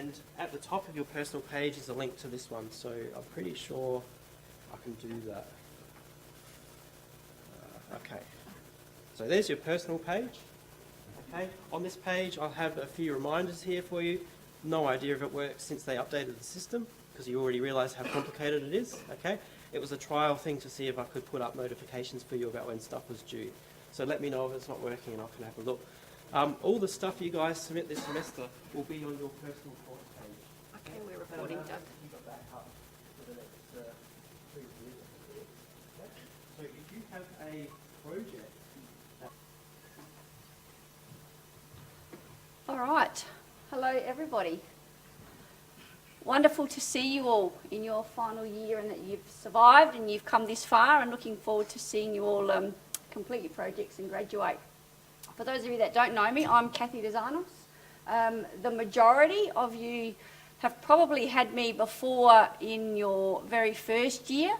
And at the top of your personal page is a link to this one, so I'm pretty sure I can do that. Okay, so there's your personal page. Okay, on this page I'll have a few reminders here for you. No idea if it works since they updated the system, because you already realise how complicated it is. Okay, it was a trial thing to see if I could put up notifications for you about when stuff was due. So let me know if it's not working and I can have a look. All the stuff you guys submit this semester will be on your personal course page. Okay, we're recording, Doug. You've got that up for the next 3 years. Okay? So if you have a project. All right. Hello, everybody. Wonderful to see you all in your final year and that you've survived and you've come this far, and looking forward to seeing you all complete your projects and graduate. For those of you that don't know me, I'm Kathy Desanos. The majority of you have probably had me before in your very first year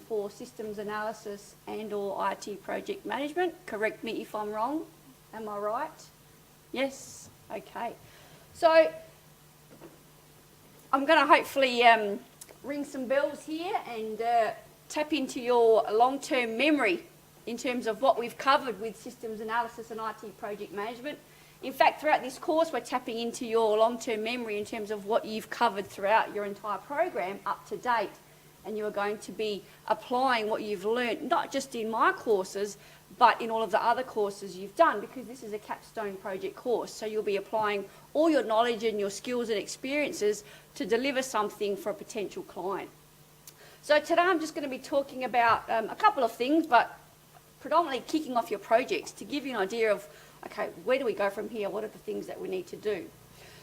for systems analysis and or IT project management. Correct me if I'm wrong. Am I right? Yes? Okay. So I'm going to hopefully ring some bells here and tap into your long-term memory in terms of what we've covered with systems analysis and IT project management. In fact, throughout this course, we're tapping into your long-term memory in terms of what you've covered throughout your entire program up to date. And you're going to be applying what you've learnt, not just in my courses, but in all of the other courses you've done, because this is a capstone project course. So you'll be applying all your knowledge and your skills and experiences to deliver something for a potential client. So today I'm just going to be talking about a couple of things, but predominantly kicking off your projects to give you an idea of, okay, where do we go from here? What are the things that we need to do?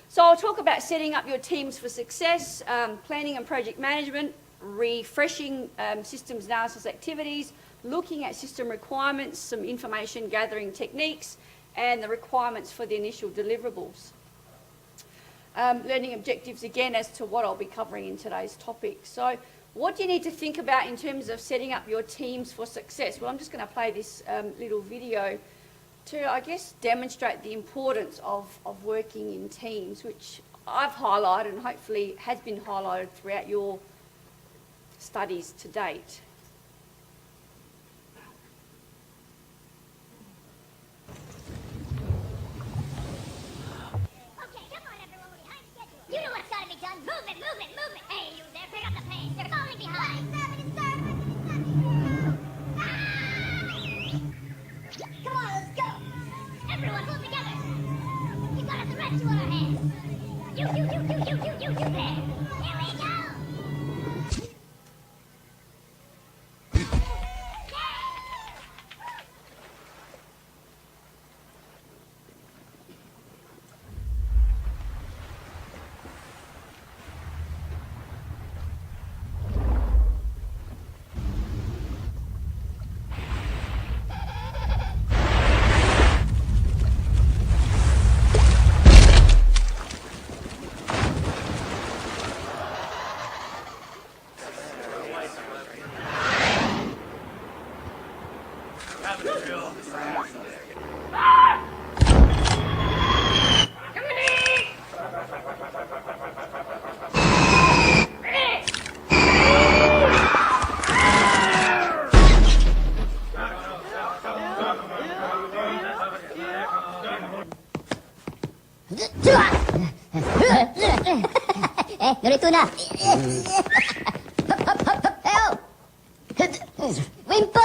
So I'll talk about setting up your teams for success, planning and project management, refreshing systems analysis activities, looking at system requirements, some information gathering techniques, and the requirements for the initial deliverables. Learning objectives again as to what I'll be covering in today's topic. So what do you need to think about in terms of setting up your teams for success? Well, I'm just going to play this little video to, I guess, demonstrate the importance of working in teams, which I've highlighted and hopefully has been highlighted throughout your studies to date. Okay, come on everyone, we're behind schedule. You know what's gotta be done. Movement, movement, movement. Hey, you there, pick up the pace. You're falling behind. Come on, let's go. Everyone, pull together. We got a threat to our hands. You there. Here we go. Dari tuna. Ayo. Wimpo.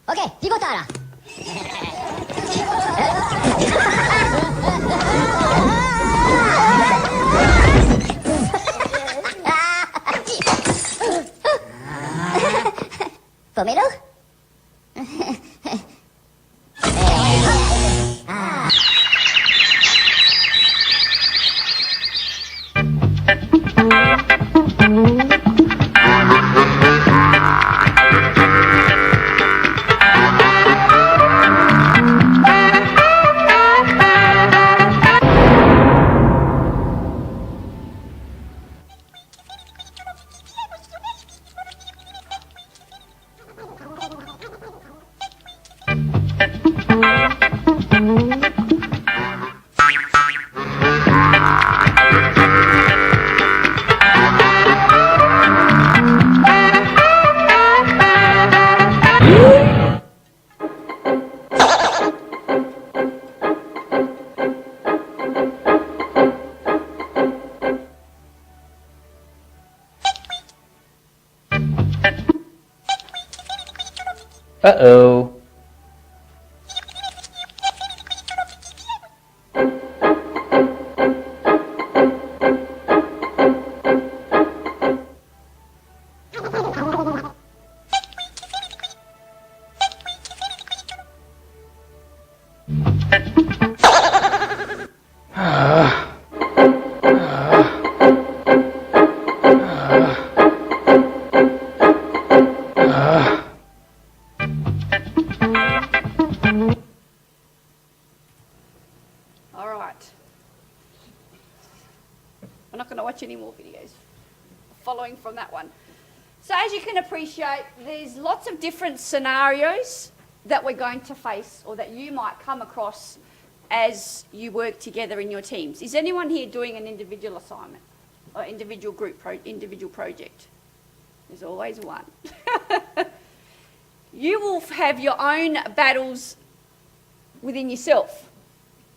Oke, Jibotara. Pomelo? Uh-oh. All right. I'm not going to watch any more videos following from that one. So as you can appreciate, there's lots of different scenarios that we're going to face or that you might come across as you work together in your teams. Is anyone here doing an individual assignment or individual individual project? There's always one. You will have your own battles within yourself,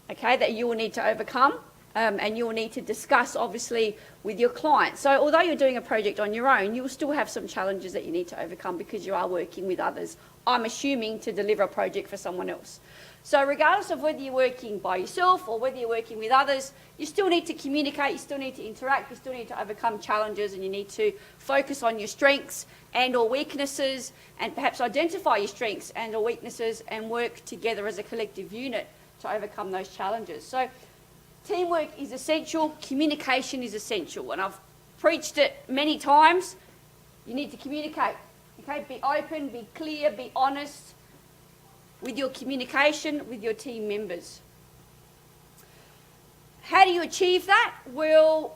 okay, that you will need to overcome, and you will need to discuss, obviously, with your client. So although you're doing a project on your own, you will still have some challenges that you need to overcome because you are working with others, I'm assuming, to deliver a project for someone else. So regardless of whether you're working by yourself or whether you're working with others, you still need to communicate, you still need to interact, you still need to overcome challenges, and you need to focus on your strengths and or weaknesses, and perhaps identify your strengths and or weaknesses and work together as a collective unit to overcome those challenges. So teamwork is essential, communication is essential, and I've preached it many times. You need to communicate, okay? Be open, be clear, be honest with your communication with your team members. How do you achieve that? We'll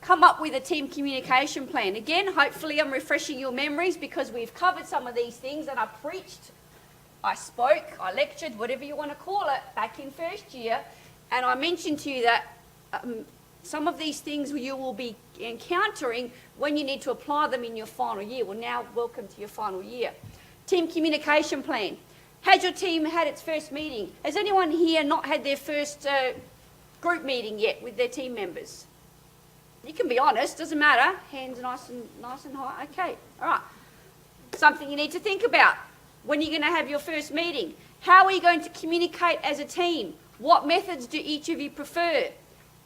come up with a team communication plan. Again, hopefully I'm refreshing your memories because we've covered some of these things, and I preached, I spoke, I lectured, whatever you want to call it, back in first year, and I mentioned to you that some of these things you will be encountering when you need to apply them in your final year. Well, now, welcome to your final year. Team communication plan. Has your team had its first meeting? Has anyone here not had their first group meeting yet with their team members? You can be honest, doesn't matter. Hands nice and high. Okay, all right. Something you need to think about. When you're going to have your first meeting? How are you going to communicate as a team? What methods do each of you prefer?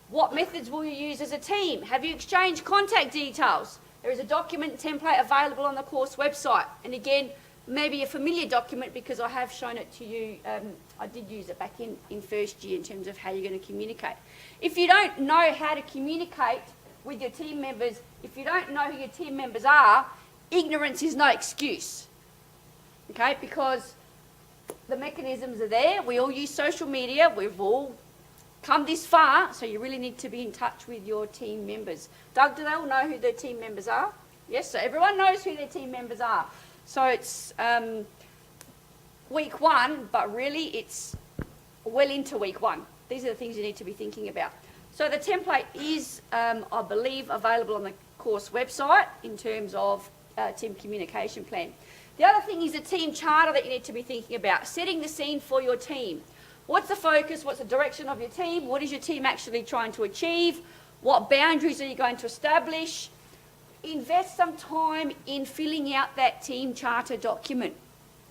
What methods will you use as a team? Have you exchanged contact details? There is a document template available on the course website. And again, maybe a familiar document because I have shown it to you. I did use it back in first year in terms of how you're going to communicate. If you don't know how to communicate with your team members, if you don't know who your team members are, ignorance is no excuse, okay? Because the mechanisms are there. We all use social media. We've all come this far, so you really need to be in touch with your team members. Doug, do they all know who their team members are? Yes, so everyone knows who their team members are. So it's week one, but really it's well into week one. These are the things you need to be thinking about. So the template is, I believe, available on the course website in terms of team communication plan. The other thing is a team charter that you need to be thinking about, setting the scene for your team. What's the focus? What's the direction of your team? What is your team actually trying to achieve? What boundaries are you going to establish? Invest some time in filling out that team charter document,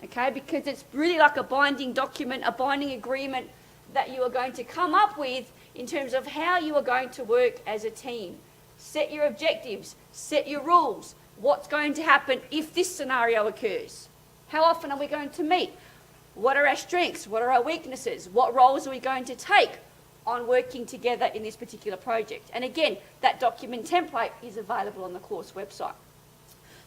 okay? Because it's really like a binding document, a binding agreement that you are going to come up with in terms of how you are going to work as a team. Set your objectives, set your rules. What's going to happen if this scenario occurs? How often are we going to meet? What are our strengths? What are our weaknesses? What roles are we going to take on working together in this particular project? And again, that document template is available on the course website.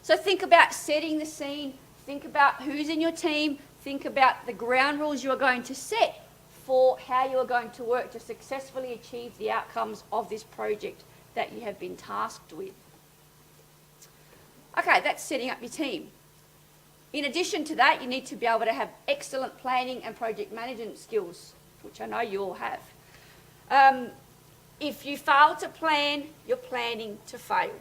So think about setting the scene, think about who's in your team, think about the ground rules you are going to set for how you are going to work to successfully achieve the outcomes of this project that you have been tasked with. Okay, that's setting up your team. In addition to that, you need to be able to have excellent planning and project management skills, which I know you all have. If you fail to plan, you're planning to fail.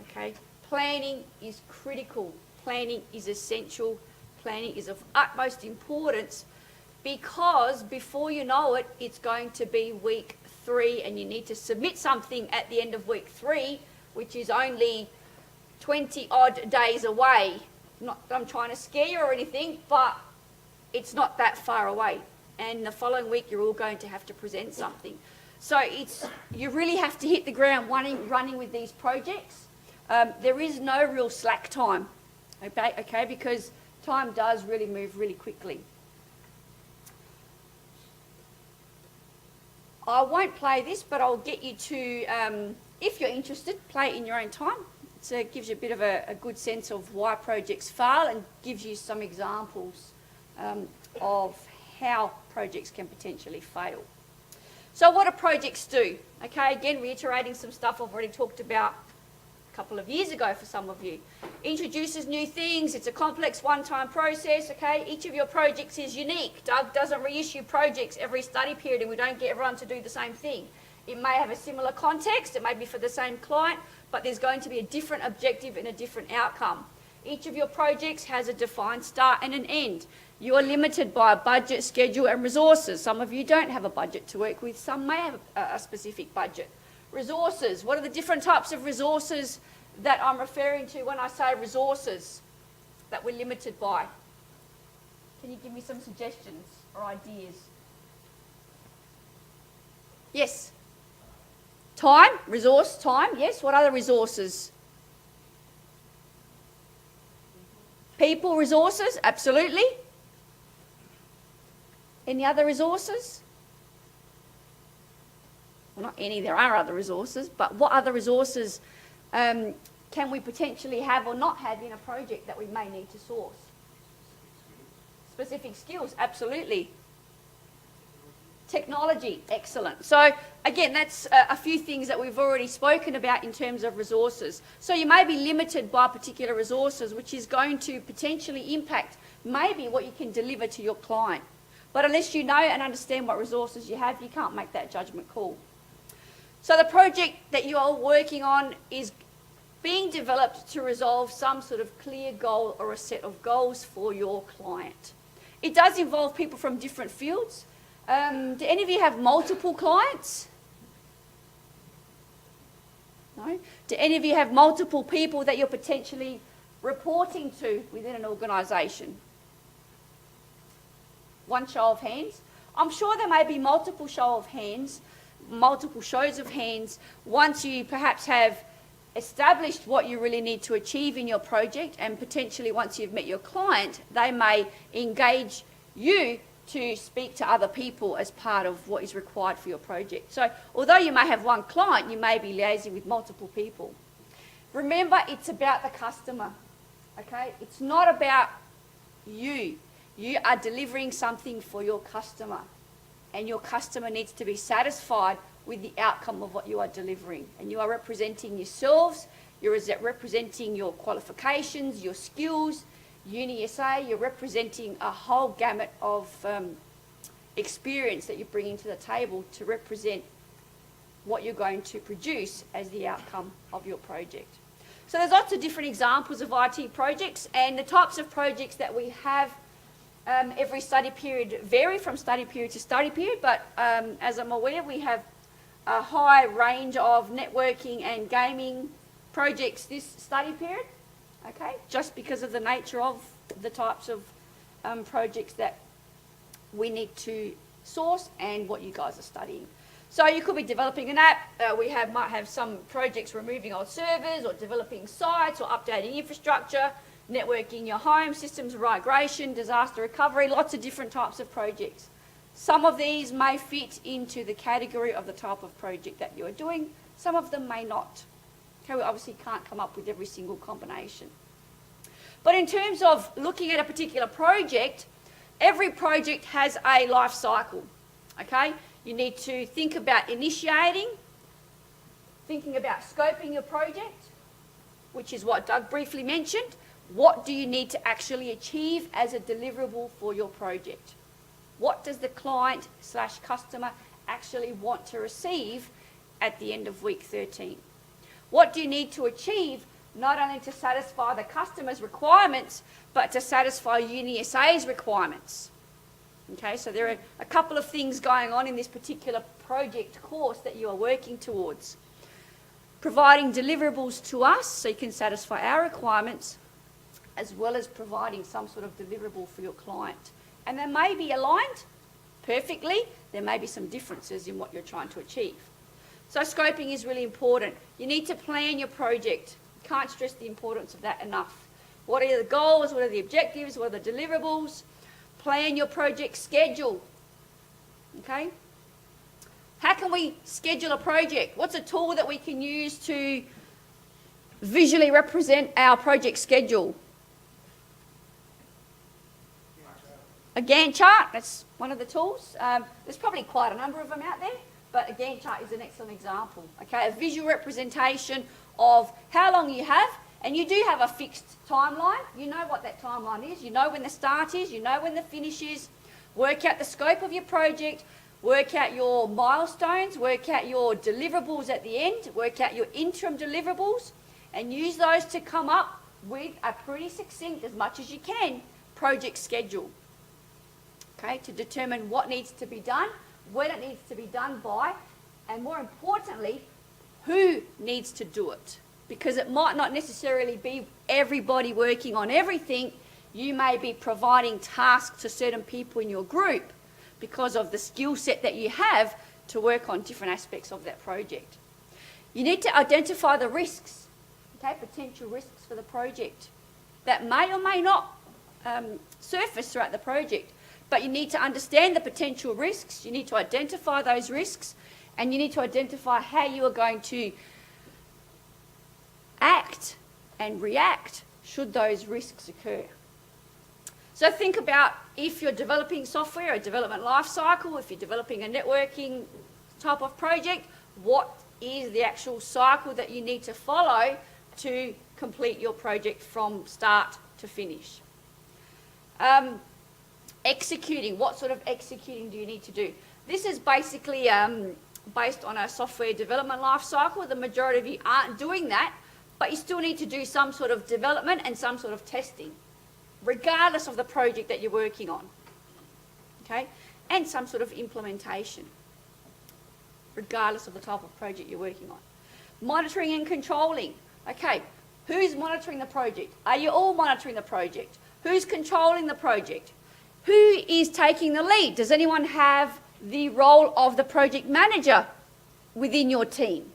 Okay? Planning is critical. planning is essential. Planning is of utmost importance, because before you know it, it's going to be week 3 and you need to submit something at the end of week 3, which is only 20 odd days away. Not that I'm trying to scare you or anything, but it's not that far away. And the following week, you're all going to have to present something. So you really have to hit the ground running with these projects. There is no real slack time, okay, because time does really move really quickly. I won't play this, but I'll get you to, if you're interested, play it in your own time. So it gives you a bit of a good sense of why projects fail and gives you some examples of how projects can potentially fail. So what do projects do? Okay, again, reiterating some stuff I've already talked about a couple of years ago for some of you. Introduces new things. It's a complex one-time process, okay? Each of your projects is unique. Doug doesn't reissue projects every study period, and we don't get everyone to do the same thing. It may have a similar context, it may be for the same client, but there's going to be a different objective and a different outcome. Each of your projects has a defined start and an end. You are limited by a budget, schedule and resources. Some of you don't have a budget to work with, some may have a specific budget. Resources, what are the different types of resources that I'm referring to when I say resources that we're limited by? Can you give me some suggestions or ideas? Yes. Time, resource, time, yes. What other resources? People resources, absolutely. Any other resources? Well, not any, there are other resources, but what other resources can we potentially have or not have in a project that we may need to source? Specific skills, absolutely. Technology, excellent. So again, that's a few things that we've already spoken about in terms of resources. So you may be limited by particular resources, which is going to potentially impact maybe what you can deliver to your client. But unless you know and understand what resources you have, you can't make that judgment call. So the project that you are working on is being developed to resolve some sort of clear goal or a set of goals for your client. It does involve people from different fields. Do any of you have multiple clients? No? Do any of you have multiple people that you're potentially reporting to within an organisation? One show of hands. I'm sure there may be multiple shows of hands once you perhaps have established what you really need to achieve in your project, and potentially once you've met your client, they may engage you to speak to other people as part of what is required for your project. So although you may have one client, you may be liaising with multiple people. Remember, it's about the customer, okay? It's not about you. You are delivering something for your customer, and your customer needs to be satisfied with the outcome of what you are delivering. And you are representing yourselves, you're representing your qualifications, your skills. UniSA, you're representing a whole gamut of experience that you're bringing to the table to represent what you're going to produce as the outcome of your project. So there's lots of different examples of IT projects, and the types of projects that we have every study period vary from study period to study period, but as I'm aware, we have a high range of networking and gaming projects this study period. Okay, just because of the nature of the types of projects that we need to source and what you guys are studying. So you could be developing an app. Might have some projects removing old servers or developing sites or updating infrastructure, networking your home, systems migration, disaster recovery, lots of different types of projects. Some of these may fit into the category of the type of project that you are doing. Some of them may not. Okay, we obviously can't come up with every single combination. But in terms of looking at a particular project, every project has a life cycle, okay? You need to think about initiating, thinking about scoping your project, which is what Doug briefly mentioned. What do you need to actually achieve as a deliverable for your project? What does the client/customer actually want to receive at the end of week 13? What do you need to achieve not only to satisfy the customer's requirements, but to satisfy UniSA's requirements. Okay, so there are a couple of things going on in this particular project course that you are working towards. Providing deliverables to us so you can satisfy our requirements, as well as providing some sort of deliverable for your client. And they may be aligned perfectly, there may be some differences in what you're trying to achieve. So scoping is really important. You need to plan your project. Can't stress the importance of that enough. What are the goals? What are the objectives? What are the deliverables? Plan your project schedule. Okay? How can we schedule a project? What's a tool that we can use to visually represent our project schedule? A Gantt chart, that's one of the tools. There's probably quite a number of them out there, but a Gantt chart is an excellent example. Okay, a visual representation of how long you have, and you do have a fixed timeline. You know what that timeline is. You know when the start is. You know when the finish is. Work out the scope of your project. Work out your milestones. Work out your deliverables at the end. Work out your interim deliverables, and use those to come up with a pretty succinct, as much as you can, project schedule. Okay, to determine what needs to be done, when it needs to be done by, and more importantly, who needs to do it. Because it might not necessarily be everybody working on everything. You may be providing tasks to certain people in your group because of the skill set that you have to work on different aspects of that project. You need to identify the risks, okay, potential risks for the project that may or may not surface throughout the project. But you need to understand the potential risks, you need to identify those risks, and you need to identify how you are going to act and react should those risks occur. So think about if you're developing software, a development life cycle, if you're developing a networking type of project, what is the actual cycle that you need to follow to complete your project from start to finish? Executing, what sort of executing do you need to do? This is basically based on a software development life cycle. The majority of you aren't doing that, but you still need to do some sort of development and some sort of testing, regardless of the project that you're working on, okay? And some sort of implementation, regardless of the type of project you're working on. Monitoring and controlling, okay, who's monitoring the project? Are you all monitoring the project? Who's controlling the project? Who is taking the lead? Does anyone have the role of the project manager within your team?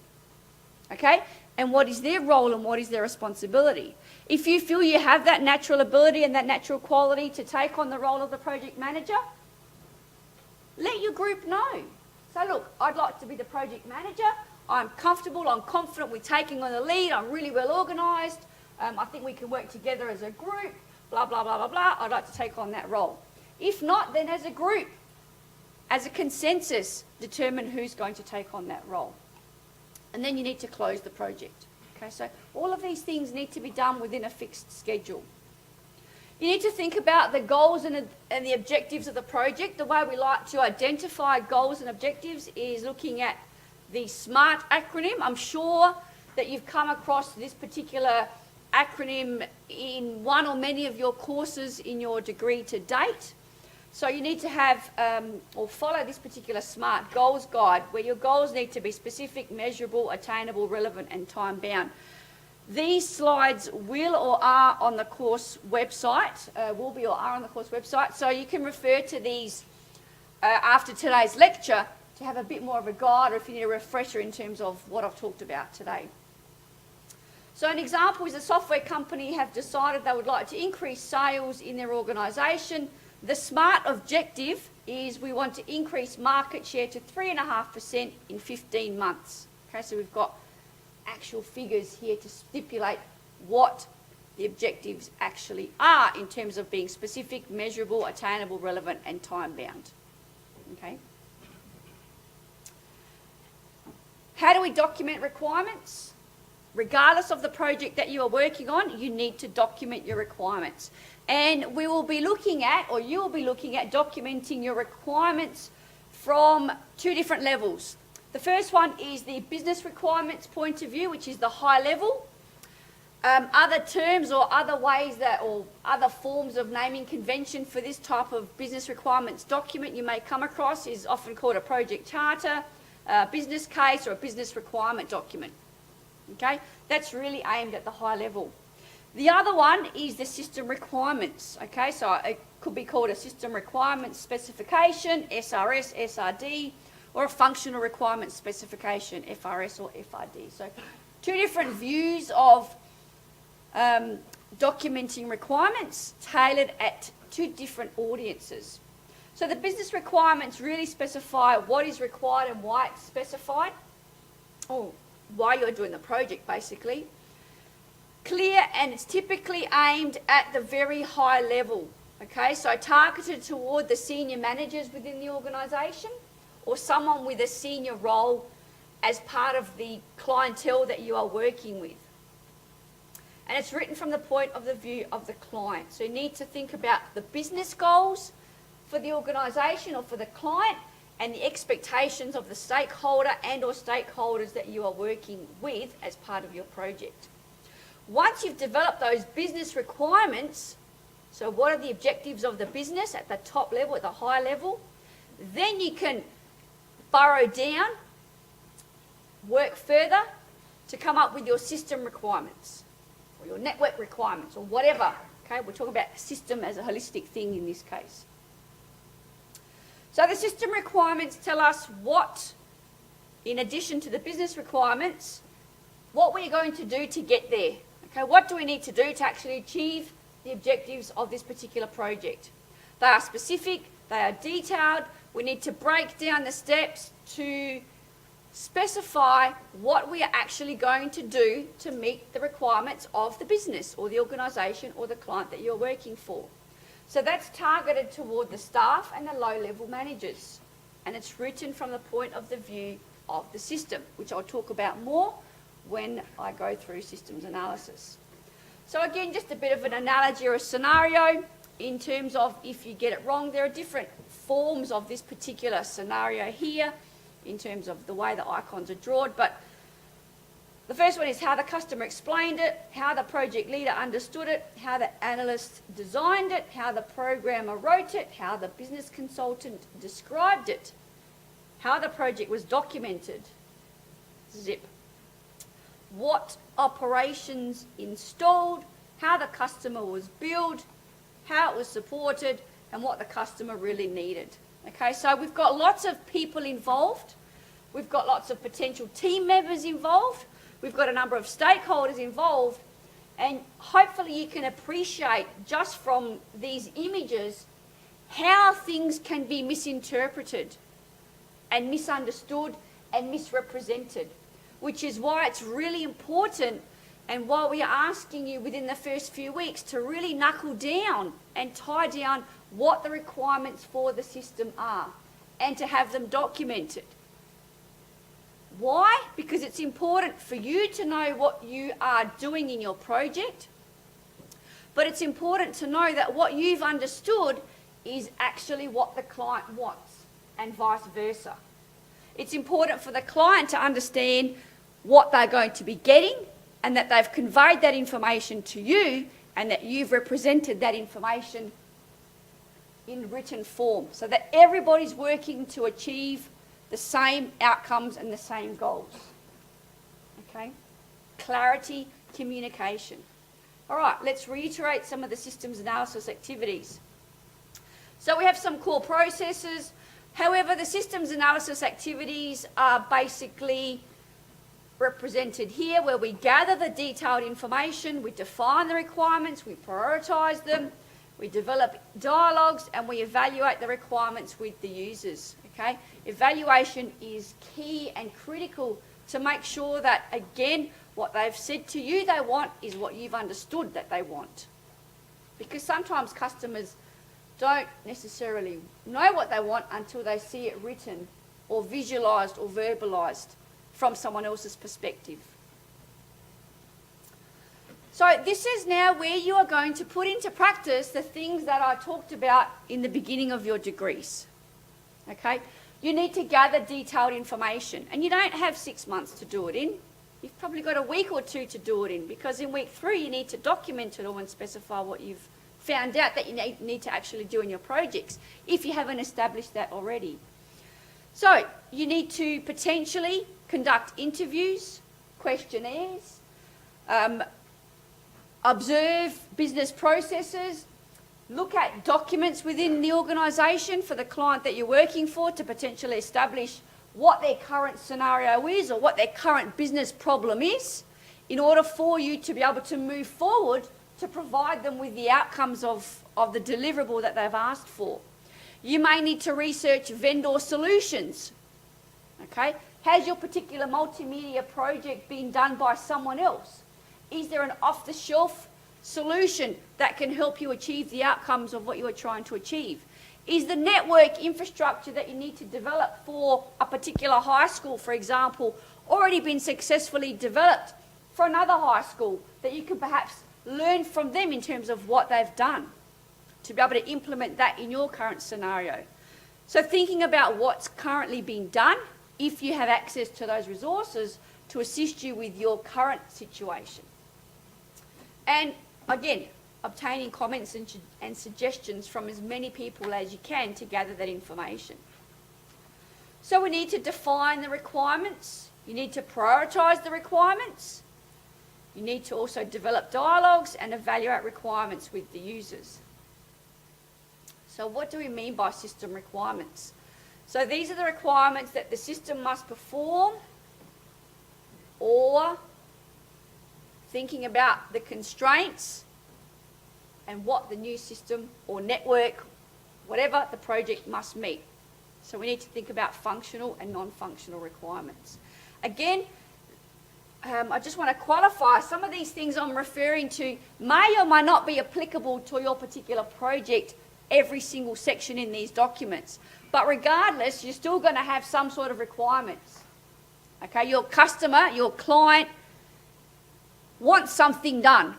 Okay? And what is their role and what is their responsibility? If you feel you have that natural ability and that natural quality to take on the role of the project manager, let your group know. So look, I'd like to be the project manager. I'm comfortable, I'm confident with taking on the lead, I'm really well organised, I think we can work together as a group, blah, blah, blah, blah, blah. I'd like to take on that role. If not, then as a group, as a consensus, determine who's going to take on that role. And then you need to close the project. Okay, so all of these things need to be done within a fixed schedule. You need to think about the goals and the objectives of the project. The way we like to identify goals and objectives is looking at the SMART acronym. I'm sure that you've come across this particular acronym in one or many of your courses in your degree to date. So you need to have or follow this particular SMART goals guide, where your goals need to be specific, measurable, attainable, relevant, and time-bound. These slides will or are on the course website, will be or are on the course website, so you can refer to these after today's lecture to have a bit more of a guide, or if you need a refresher in terms of what I've talked about today. So an example is a software company have decided they would like to increase sales in their organisation. The SMART objective is we want to increase market share to 3.5% in 15 months. Okay, so we've got actual figures here to stipulate what the objectives actually are in terms of being specific, measurable, attainable, relevant, and time-bound. Okay. How do we document requirements? Regardless of the project that you are working on, you need to document your requirements. And we will be looking at, or you will be looking at, documenting your requirements from two different levels. The first one is the business requirements point of view, which is the high level. Other terms or other ways that, or other forms of naming convention for this type of business requirements document you may come across is often called a project charter, a business case, or a business requirement document. Okay, that's really aimed at the high level. The other one is the system requirements. Okay, so it could be called a system requirements specification, SRS, SRD, or a functional requirements specification, FRS or FRD. So two different views of documenting requirements tailored at two different audiences. So the business requirements really specify what is required and why it's specified, or why you're doing the project basically. Clear, and it's typically aimed at the very high level. Okay, so targeted toward the senior managers within the organisation or someone with a senior role as part of the clientele that you are working with. And it's written from the point of the view of the client. So you need to think about the business goals for the organisation or for the client and the expectations of the stakeholder and or stakeholders that you are working with as part of your project. Once you've developed those business requirements, so what are the objectives of the business at the top level, at the high level, then you can burrow down, work further to come up with your system requirements or your network requirements or whatever. Okay, we're talking about system as a holistic thing in this case. So the system requirements tell us what, in addition to the business requirements, what we're going to do to get there. Okay, what do we need to do to actually achieve the objectives of this particular project? They are specific, they are detailed. We need to break down the steps to specify what we are actually going to do to meet the requirements of the business or the organisation or the client that you're working for. So that's targeted toward the staff and the low-level managers. And it's written from the point of the view of the system, which I'll talk about more when I go through systems analysis. So again, just a bit of an analogy or a scenario in terms of if you get it wrong. There are different forms of this particular scenario here in terms of the way the icons are drawn, but the first one is how the customer explained it, how the project leader understood it, how the analyst designed it, how the programmer wrote it, how the business consultant described it, how the project was documented, zip, what operations installed, how the customer was billed, how it was supported, and what the customer really needed. Okay, so we've got lots of people involved, we've got lots of potential team members involved, we've got a number of stakeholders involved, and hopefully you can appreciate just from these images how things can be misinterpreted and misunderstood and misrepresented, which is why it's really important and why we are asking you within the first few weeks to really knuckle down and tie down what the requirements for the system are and to have them documented. Why? Because it's important for you to know what you are doing in your project, but it's important to know that what you've understood is actually what the client wants and vice versa. It's important for the client to understand what they're going to be getting and that they've conveyed that information to you and that you've represented that information in written form so that everybody's working to achieve the same outcomes and the same goals. Okay? Clarity, communication. All right, let's reiterate some of the systems analysis activities. So we have some core processes. However, the systems analysis activities are basically represented here where we gather the detailed information, we define the requirements, we prioritise them, we develop dialogues and we evaluate the requirements with the users. Okay? Evaluation is key and critical to make sure that, again, what they've said to you they want is what you've understood that they want. Because sometimes customers don't necessarily know what they want until they see it written or visualised or verbalised from someone else's perspective. So this is now where you are going to put into practice the things that I talked about in the beginning of your degrees. Okay? You need to gather detailed information, and you don't have 6 months to do it in. you've probably got a week or two to do it in, because in week 3 you need to document it all and specify what you've found out that you need to actually do in your projects, if you haven't established that already. So you need to potentially conduct interviews, questionnaires, observe business processes, look at documents within the organisation for the client that you're working for to potentially establish what their current scenario is or what their current business problem is, in order for you to be able to move forward to provide them with the outcomes of the deliverable that they've asked for. You may need to research vendor solutions. Okay? Has your particular multimedia project been done by someone else? Is there an off-the-shelf solution that can help you achieve the outcomes of what you are trying to achieve? Is the network infrastructure that you need to develop for a particular high school, for example, already been successfully developed for another high school that you can perhaps learn from them in terms of what they've done to be able to implement that in your current scenario? So thinking about what's currently being done, if you have access to those resources to assist you with your current situation. And again, obtaining comments and suggestions from as many people as you can to gather that information. So we need to define the requirements. You need to prioritise the requirements. You need to also develop dialogues and evaluate requirements with the users. So what do we mean by system requirements? So these are the requirements that the system must perform, or thinking about the constraints and what the new system or network, whatever the project must meet. So we need to think about functional and non-functional requirements. Again, I just want to qualify, some of these things I'm referring to may or may not be applicable to your particular project, every single section in these documents. But regardless, you're still going to have some sort of requirements. Okay, your customer, your client wants something done,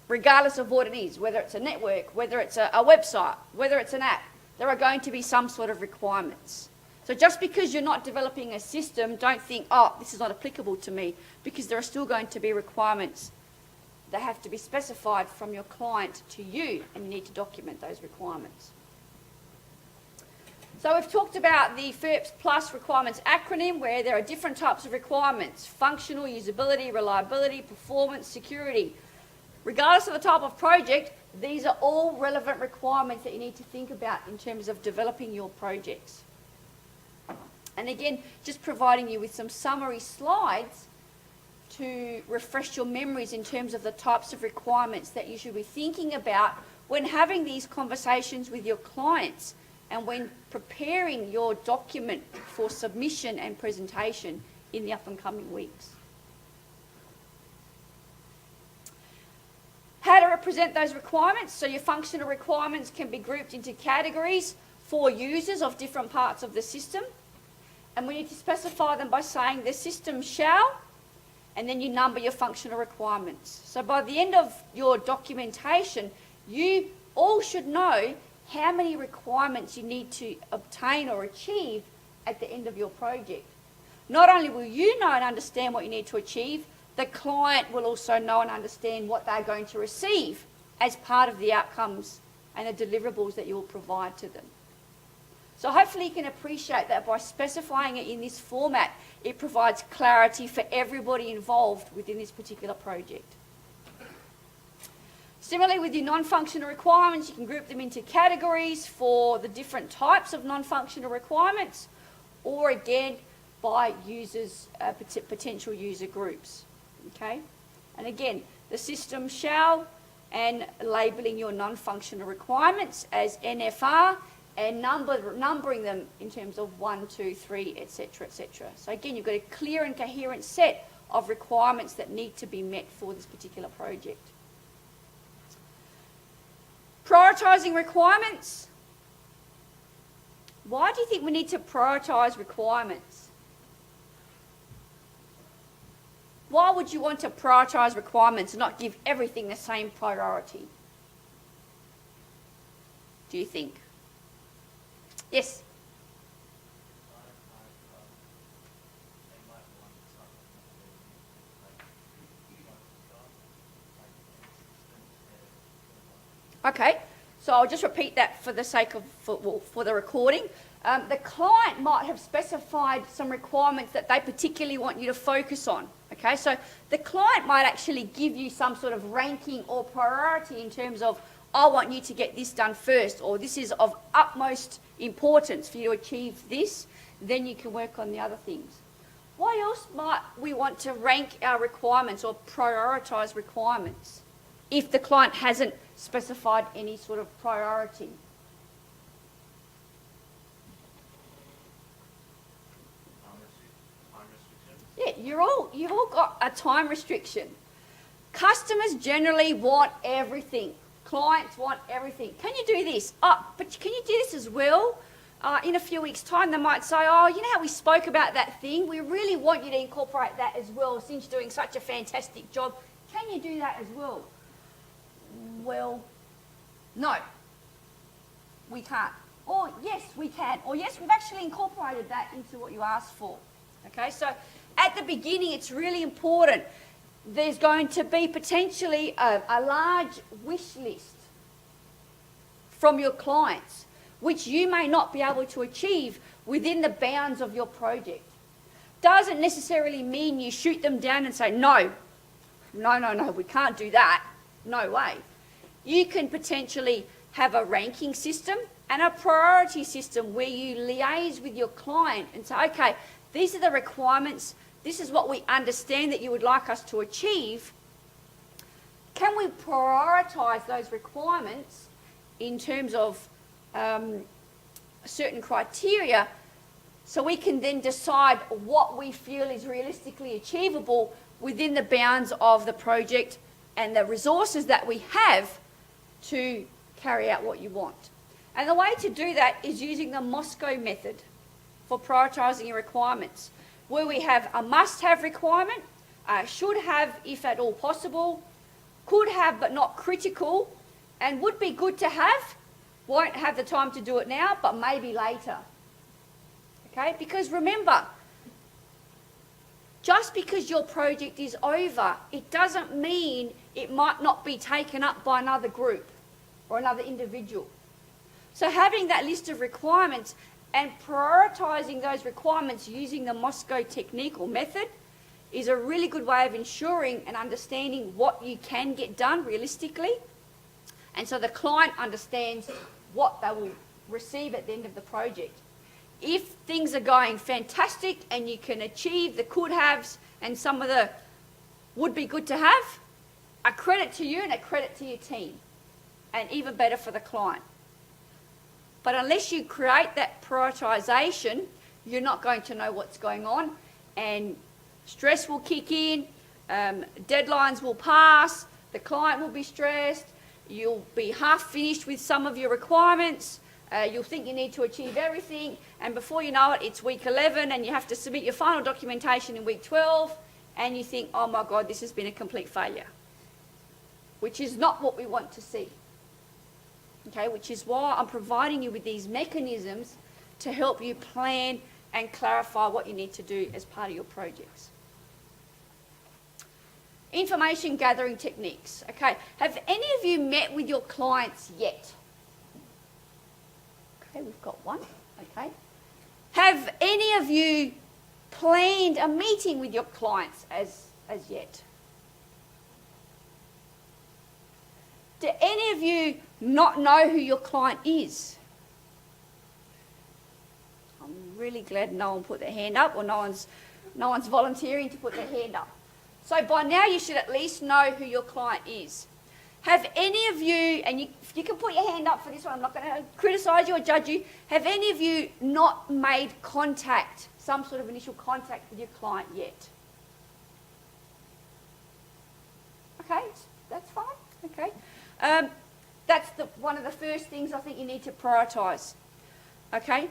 regardless of what it is, whether it's a network, whether it's a website, whether it's an app. There are going to be some sort of requirements. So just because you're not developing a system, don't think, oh, this is not applicable to me, because there are still going to be requirements that have to be specified from your client to you, and you need to document those requirements. So we've talked about the FERPS Plus requirements acronym, where there are different types of requirements: functional, usability, reliability, performance, security. Regardless of the type of project, these are all relevant requirements that you need to think about in terms of developing your projects. And again, just providing you with some summary slides to refresh your memories in terms of the types of requirements that you should be thinking about when having these conversations with your clients and when preparing your document for submission and presentation in the up and coming weeks. How to represent those requirements. So your functional requirements can be grouped into categories for users of different parts of the system. And we need to specify them by saying the system shall, and then you number your functional requirements. So by the end of your documentation, you all should know how many requirements you need to obtain or achieve at the end of your project. Not only will you know and understand what you need to achieve, the client will also know and understand what they're going to receive as part of the outcomes and the deliverables that you will provide to them. So hopefully you can appreciate that by specifying it in this format, it provides clarity for everybody involved within this particular project. Similarly, with your non-functional requirements, you can group them into categories for the different types of non-functional requirements, or again, by users, potential user groups. Okay? And again, the system shall, and labelling your non-functional requirements as NFR, and numbering them in terms of 1, 2, 3, etc., etc. So again, you've got a clear and coherent set of requirements that need to be met for this particular project. Prioritising requirements. Why do you think we need to prioritise requirements? Why would you want to prioritise requirements and not give everything the same priority? Do you think? Yes? Okay, so I'll just repeat that for the sake of, for the recording. The client might have specified some requirements that they particularly want you to focus on. Okay, so the client might actually give you some sort of ranking or priority in terms of, I want you to get this done first, or this is of utmost importance for you to achieve this, then you can work on the other things. Why else might we want to rank our requirements or prioritise requirements if the client hasn't specified any sort of priority? Yeah, you've all got a time restriction. Customers generally want everything. Clients want everything. Can you do this? Oh, but can you do this as well? In a few weeks' time, they might say, oh, you know how we spoke about that thing? We really want you to incorporate that as well, since you're doing such a fantastic job. Can you do that as well? Well, no, we can't. Or yes, we can. Or yes, we've actually incorporated that into what you asked for. Okay, so at the beginning, it's really important. There's going to be potentially a large wish list from your clients, which you may not be able to achieve within the bounds of your project. Doesn't necessarily mean you shoot them down and say, no, we can't do that. No way. You can potentially have a ranking system and a priority system where you liaise with your client and say, okay, these are the requirements. This is what we understand that you would like us to achieve. Can we prioritise those requirements in terms of certain criteria, so we can then decide what we feel is realistically achievable within the bounds of the project and the resources that we have to carry out what you want. And the way to do that is using the Moscow method for prioritising your requirements, where we have a must-have requirement, should have if at all possible, could have but not critical, and would be good to have, won't have the time to do it now, but maybe later. Okay, because remember, just because your project is over, it doesn't mean it might not be taken up by another group or another individual. So having that list of requirements and prioritising those requirements using the Moscow technique or method is a really good way of ensuring and understanding what you can get done realistically. And so the client understands what they will receive at the end of the project. If things are going fantastic and you can achieve the could-haves and some of the would-be good to have, a credit to you and a credit to your team, and even better for the client. But unless you create that prioritisation, you're not going to know what's going on, and stress will kick in, deadlines will pass, the client will be stressed, you'll be half finished with some of your requirements, you'll think you need to achieve everything, and before you know it, it's week 11 and you have to submit your final documentation in week 12, and you think, oh my God, this has been a complete failure, which is not what we want to see. Okay, which is why I'm providing you with these mechanisms to help you plan and clarify what you need to do as part of your projects. Information gathering techniques. Okay, have any of you met with your clients yet? Okay, we've got one. Okay. Have any of you planned a meeting with your clients as yet? Do any of you not know who your client is? I'm really glad no one put their hand up, or no one's volunteering to put their hand up. So by now you should at least know who your client is. Have any of you, and you can put your hand up for this one, I'm not going to criticise you or judge you, have any of you not made contact, some sort of initial contact with your client yet? Okay, that's fine, okay. That's one of the first things I think you need to prioritise. Okay?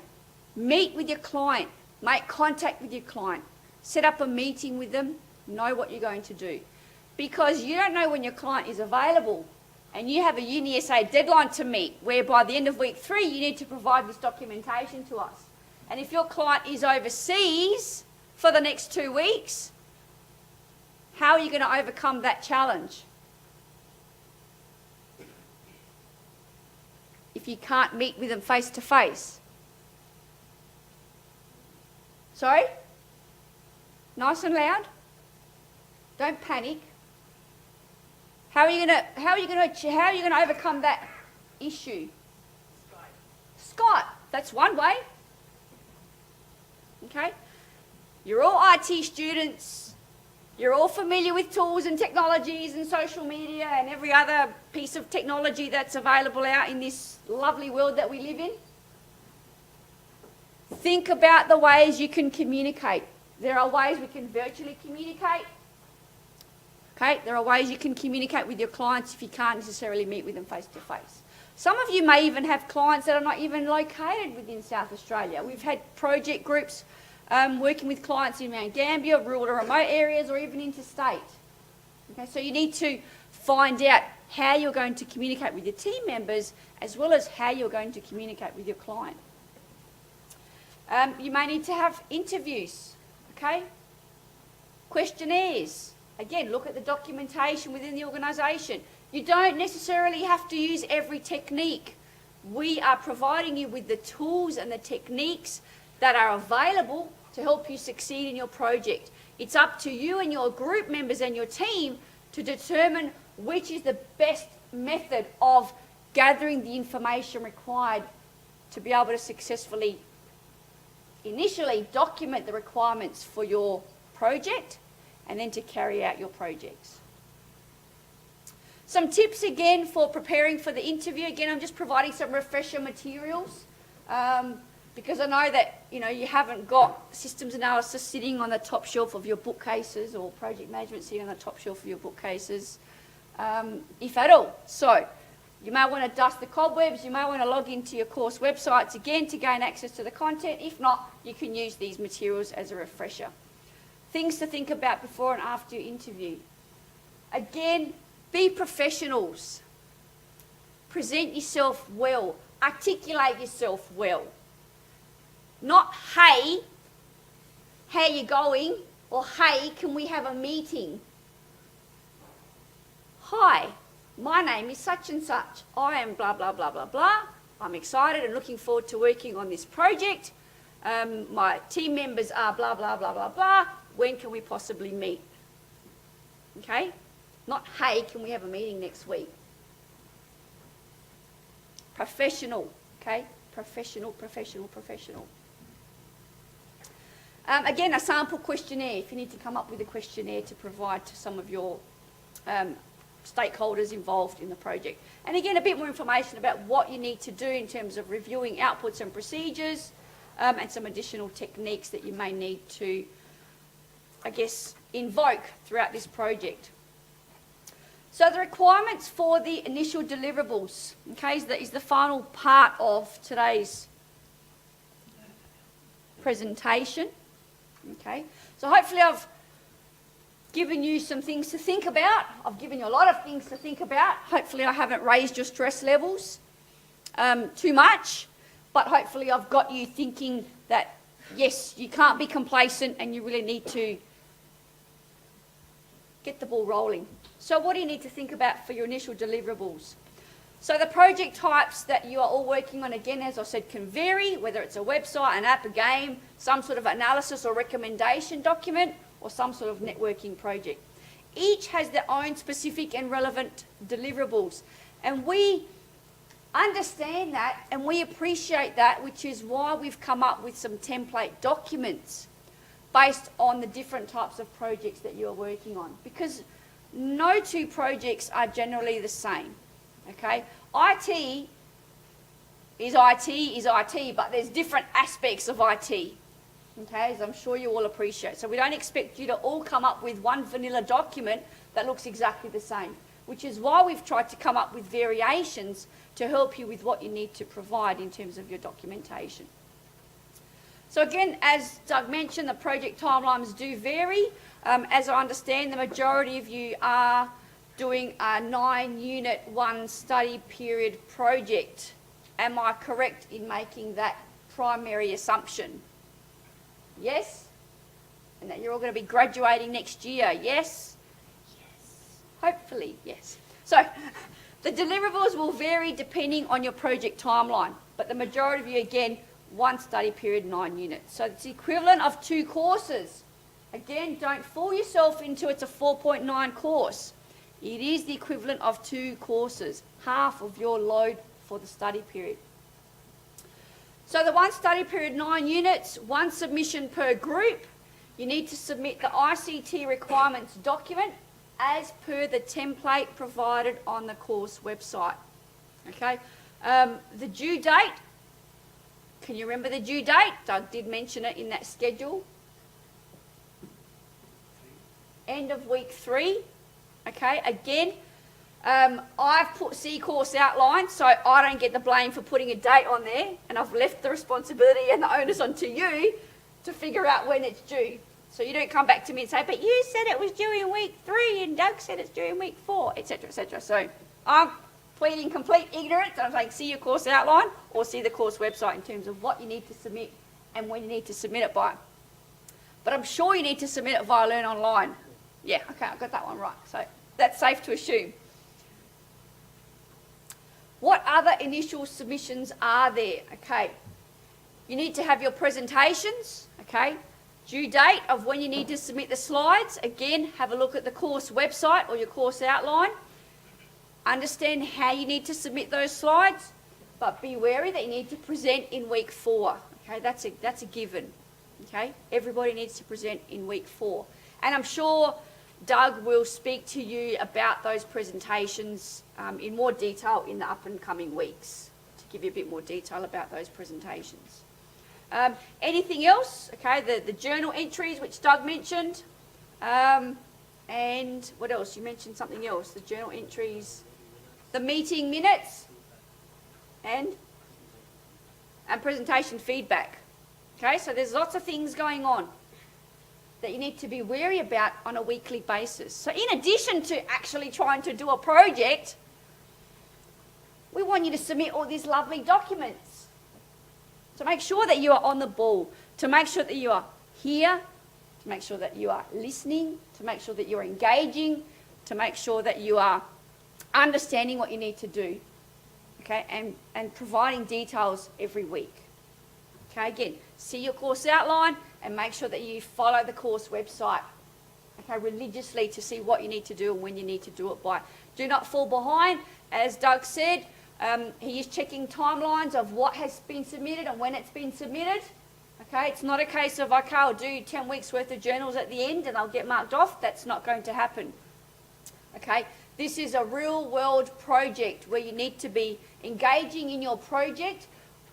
Meet with your client. Make contact with your client. Set up a meeting with them. Know what you're going to do. Because you don't know when your client is available, and you have a UniSA deadline to meet, where by the end of week 3 you need to provide this documentation to us. And if your client is overseas for the next 2 weeks, how are you going to overcome that challenge? if you can't meet with them face to face? Sorry? Nice and loud. Don't panic. How are you going to overcome that issue? Skype. That's one way. Okay? You're all IT students. You're all familiar with tools and technologies and social media and every other piece of technology that's available out in this lovely world that we live in. Think about the ways you can communicate. There are ways we can virtually communicate. Okay, there are ways you can communicate with your clients if you can't necessarily meet with them face to face. Some of you may even have clients that are not even located within South Australia. We've had project groups working with clients in Mount Gambier, rural or remote areas, or even interstate. Okay, so you need to find out how you're going to communicate with your team members as well as how you're going to communicate with your client. You may need to have interviews, okay? Questionnaires. Again, look at the documentation within the organisation. You don't necessarily have to use every technique. We are providing you with the tools and the techniques that are available to help you succeed in your project. It's up to you and your group members and your team to determine which is the best method of gathering the information required to be able to successfully initially document the requirements for your project and then to carry out your projects. Some tips again for preparing for the interview. Again, I'm just providing some refresher materials because I know that you haven't got systems analysis sitting on the top shelf of your bookcases or project management sitting on the top shelf of your bookcases, if at all. So you may want to dust the cobwebs. You may want to log into your course websites again to gain access to the content. If not, you can use these materials as a refresher. Things to think about before and after your interview. Again, be professionals. Present yourself well. Articulate yourself well. Not, hey, how you going? Or, hey, can we have a meeting? Hi, my name is such and such. I am blah, blah, blah, blah, blah. I'm excited and looking forward to working on this project. My team members are blah, blah, blah, blah, blah. When can we possibly meet? Okay? Not, hey, can we have a meeting next week? Professional, okay? Professional, professional, professional. Again, a sample questionnaire, if you need to come up with a questionnaire to provide to some of your stakeholders involved in the project. And again, a bit more information about what you need to do in terms of reviewing outputs and procedures and some additional techniques that you may need to, I guess, invoke throughout this project. So the requirements for the initial deliverables, okay, is the final part of today's presentation. Okay, so hopefully I've given you some things to think about. I've given you a lot of things to think about. Hopefully I haven't raised your stress levels too much, but hopefully I've got you thinking that, yes, you can't be complacent and you really need to get the ball rolling. So what do you need to think about for your initial deliverables? So the project types that you are all working on, again, as I said, can vary, whether it's a website, an app, a game, some sort of analysis or recommendation document, or some sort of networking project. Each has their own specific and relevant deliverables. And we understand that and we appreciate that, which is why we've come up with some template documents based on the different types of projects that you're working on. Because no two projects are generally the same. Okay, IT is IT, but there's different aspects of IT, okay, as I'm sure you all appreciate. So we don't expect you to all come up with one vanilla document that looks exactly the same, which is why we've tried to come up with variations to help you with what you need to provide in terms of your documentation. So again, as Doug mentioned, the project timelines do vary. As I understand, the majority of you are doing a 9-unit, 1 study period project. Am I correct in making that primary assumption? Yes? And that you're all going to be graduating next year, yes? Yes. Hopefully, yes. So, The deliverables will vary depending on your project timeline, but the majority of you, again, 1 study period, 9 units. So it's the equivalent of 2 courses. Again, don't fool yourself into it's a 4.9 course. It is the equivalent of 2 courses, half of your load for the study period. So the 1 study period, 9 units, 1 submission per group. You need to submit the ICT requirements document as per the template provided on the course website. Okay, the due date, can you remember the due date? Doug did mention it in that schedule. End of week 3. Okay, again, I've put C course outline, so I don't get the blame for putting a date on there, and I've left the responsibility and the onus onto you to figure out when it's due. So you don't come back to me and say, but you said it was due in week 3 and Doug said it's due in week 4, etc., etc. So I'm pleading complete ignorance. I'm saying see your course outline or see the course website in terms of what you need to submit and when you need to submit it by. But I'm sure you need to submit it via Learn Online. Yeah, okay, I got that one right. So that's safe to assume. What other initial submissions are there? Okay, you need to have your presentations, okay? Due date of when you need to submit the slides. Again, have a look at the course website or your course outline. Understand how you need to submit those slides, but be wary that you need to present in week 4. Okay, that's a given. Okay, everybody needs to present in week 4. And I'm sure Doug will speak to you about those presentations in more detail in the up and coming weeks to give you a bit more detail about those presentations. Anything else? Okay, the journal entries, which Doug mentioned. And what else? You mentioned something else. The journal entries, the meeting minutes, and presentation feedback. Okay, so there's lots of things going on that you need to be wary about on a weekly basis. So in addition to actually trying to do a project, we want you to submit all these lovely documents. To make sure that you are on the ball, to make sure that you are here, to make sure that you are listening, to make sure that you're engaging, to make sure that you are understanding what you need to do, okay, and providing details every week. Okay, again, see your course outline and make sure that you follow the course website, okay, religiously to see what you need to do and when you need to do it by. Do not fall behind, as Doug said. He is checking timelines of what has been submitted and when it's been submitted. Okay, it's not a case of, okay, I'll do 10 weeks worth of journals at the end and I'll get marked off. That's not going to happen. Okay, this is a real world project where you need to be engaging in your project,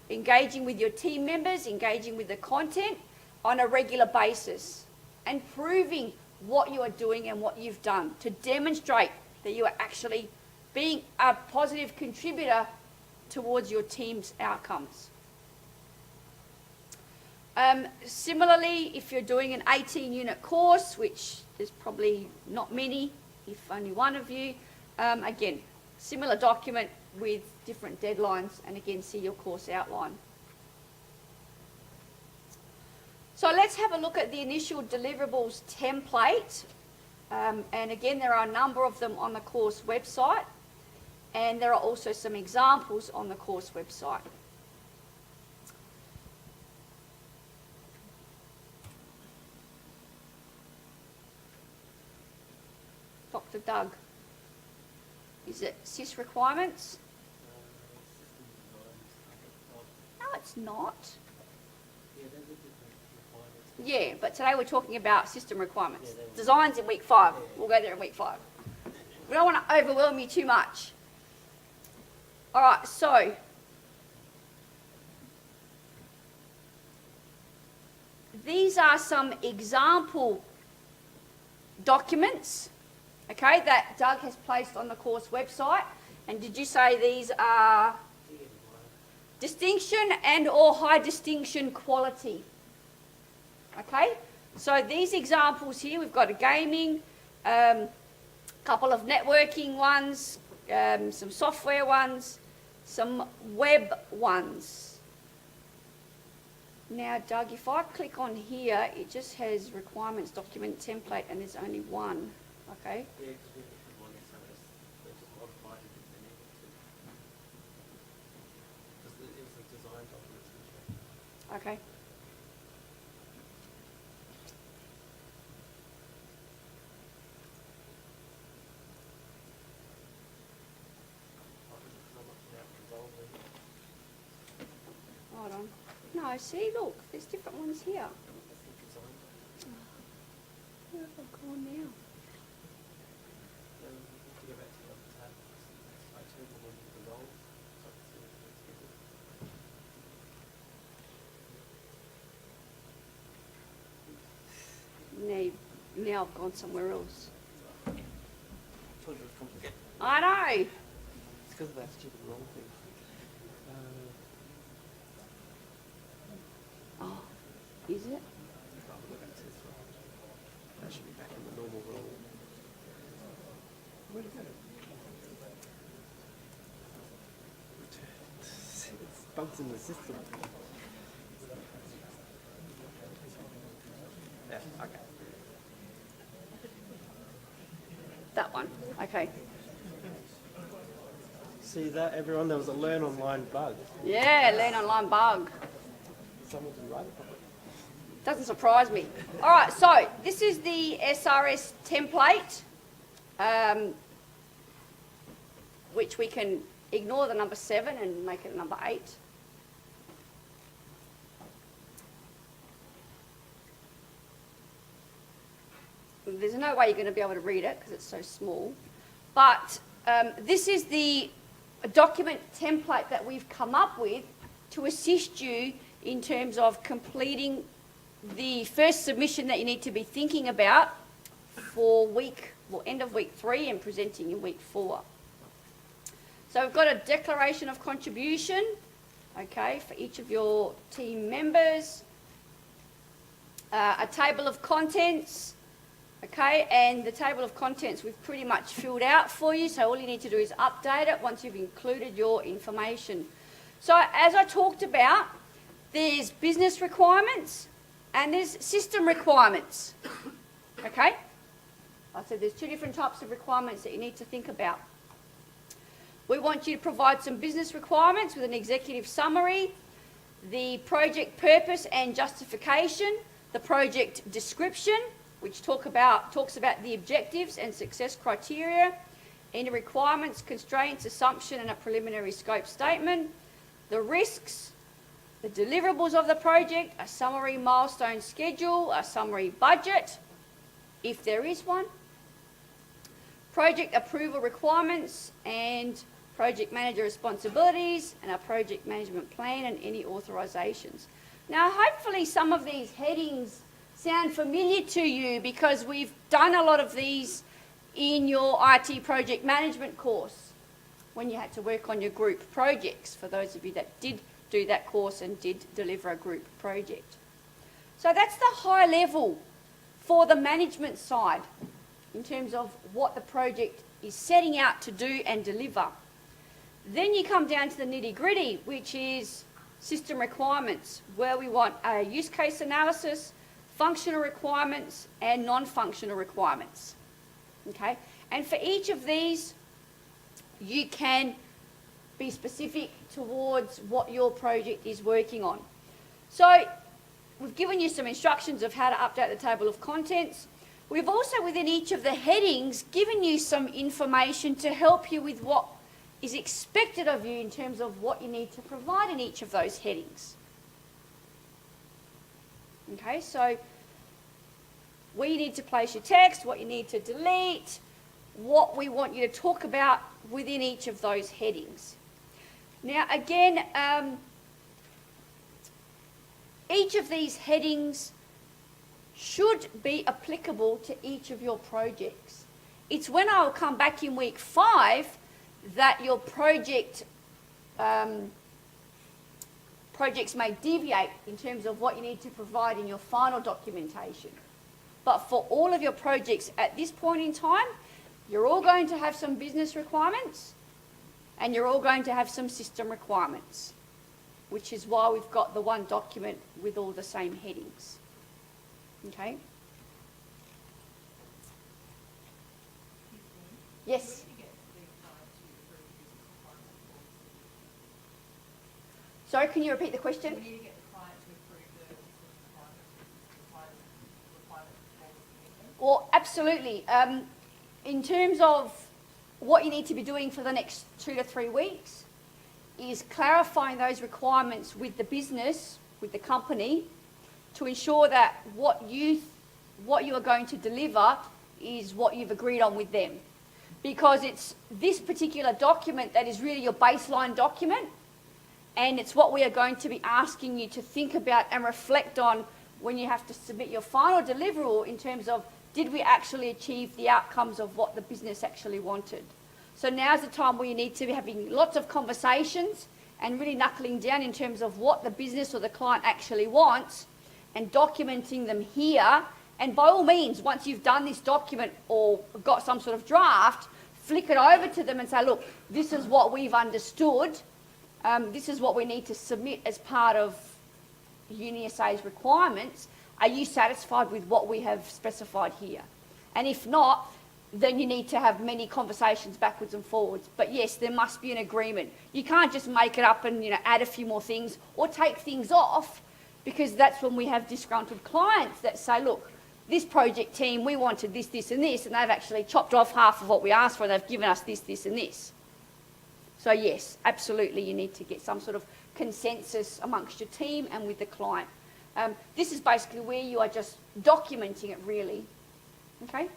engaging with your team members, engaging with the content on a regular basis and proving what you are doing and what you've done to demonstrate that you are actually being a positive contributor towards your team's outcomes. Similarly, if you're doing an 18-unit course, which there's probably not many, if only one of you, again, similar document with different deadlines, and again, see your course outline. So let's have a look at the initial deliverables template. And again, there are a number of them on the course website. And there are also some examples on the course website. Dr. Doug, is it SIS requirements? No, it's not. Yeah, but today we're talking about system requirements. Designs in week 5. We'll go there in week 5. We don't want to overwhelm you too much. All right, so these are some example documents, okay, that Doug has placed on the course website. And did you say these are distinction and or high distinction quality? Okay, so these examples here, we've got a gaming, couple of networking ones, some software ones, some web ones. Now, Doug, if I click on here, it just has requirements document template and there's only one, okay? Okay. Hold on. No, see, look, there's different ones here. Where have I gone now? Now I've gone somewhere else. Told you it was complicated. I know. It's because of that stupid wrong thing. Oh, is it? Go back to this one. That should be back in the normal role. Where is that? It's bugs in the system. Yeah, okay. That one. Okay. See that, everyone? There was a learn online bug. Yeah, learn online bug. Someone didn't write it properly. Doesn't surprise me. All right, so this is the SRS template, which we can ignore the number 7 and make it number 8. There's no way you're going to be able to read it because it's so small. But this is the document template that we've come up with to assist you in terms of completing the first submission that you need to be thinking about for end of week 3 and presenting in week 4. So we've got a declaration of contribution, okay, for each of your team members, a table of contents, okay, and the table of contents we've pretty much filled out for you, so all you need to do is update it once you've included your information. So as I talked about, there's business requirements and there's system requirements, okay? I said there's 2 different types of requirements that you need to think about. We want you to provide some business requirements with an executive summary, the project purpose and justification, the project description, which talks about the objectives and success criteria, any requirements, constraints, assumption and a preliminary scope statement, the risks, the deliverables of the project, a summary milestone schedule, a summary budget, if there is one, project approval requirements and project manager responsibilities, and a project management plan and any authorisations. Now, hopefully some of these headings sound familiar to you because we've done a lot of these in your IT project management course when you had to work on your group projects, for those of you that did do that course and did deliver a group project. So that's the high level for the management side in terms of what the project is setting out to do and deliver. Then you come down to the nitty-gritty, which is system requirements, where we want a use case analysis, functional requirements and non-functional requirements, okay? And for each of these, you can be specific towards what your project is working on. So we've given you some instructions of how to update the table of contents. We've also, within each of the headings, given you some information to help you with what is expected of you in terms of what you need to provide in each of those headings. Okay, so where you need to place your text, what you need to delete, what we want you to talk about within each of those headings. Now again, each of these headings should be applicable to each of your projects. It's when I'll come back in week 5 that your projects may deviate in terms of what you need to provide in your final documentation. But for all of your projects at this point in time, you're all going to have some business requirements and you're all going to have some system requirements, which is why we've got the one document with all the same headings. Okay? Yes? Sorry, can you repeat the question? Well, absolutely. In terms of what you need to be doing for the next 2 to 3 weeks is clarifying those requirements with the business, with the company, to ensure that what you are going to deliver is what you've agreed on with them. Because it's this particular document that is really your baseline document, and it's what we are going to be asking you to think about and reflect on when you have to submit your final deliverable in terms of, did we actually achieve the outcomes of what the business actually wanted? So now's the time where you need to be having lots of conversations and really knuckling down in terms of what the business or the client actually wants and documenting them here. And by all means, once you've done this document or got some sort of draft, flick it over to them and say, look, this is what we've understood. This is what we need to submit as part of UniSA's requirements. Are you satisfied with what we have specified here? And if not, then you need to have many conversations backwards and forwards. But yes, there must be an agreement. You can't just make it up and add a few more things or take things off, because that's when we have disgruntled clients that say, look, this project team, we wanted this, this and this, and they've actually chopped off half of what we asked for. They've given us this, this and this. So yes, absolutely, you need to get some sort of consensus amongst your team and with the client. This is basically where you are just documenting it, really. Okay?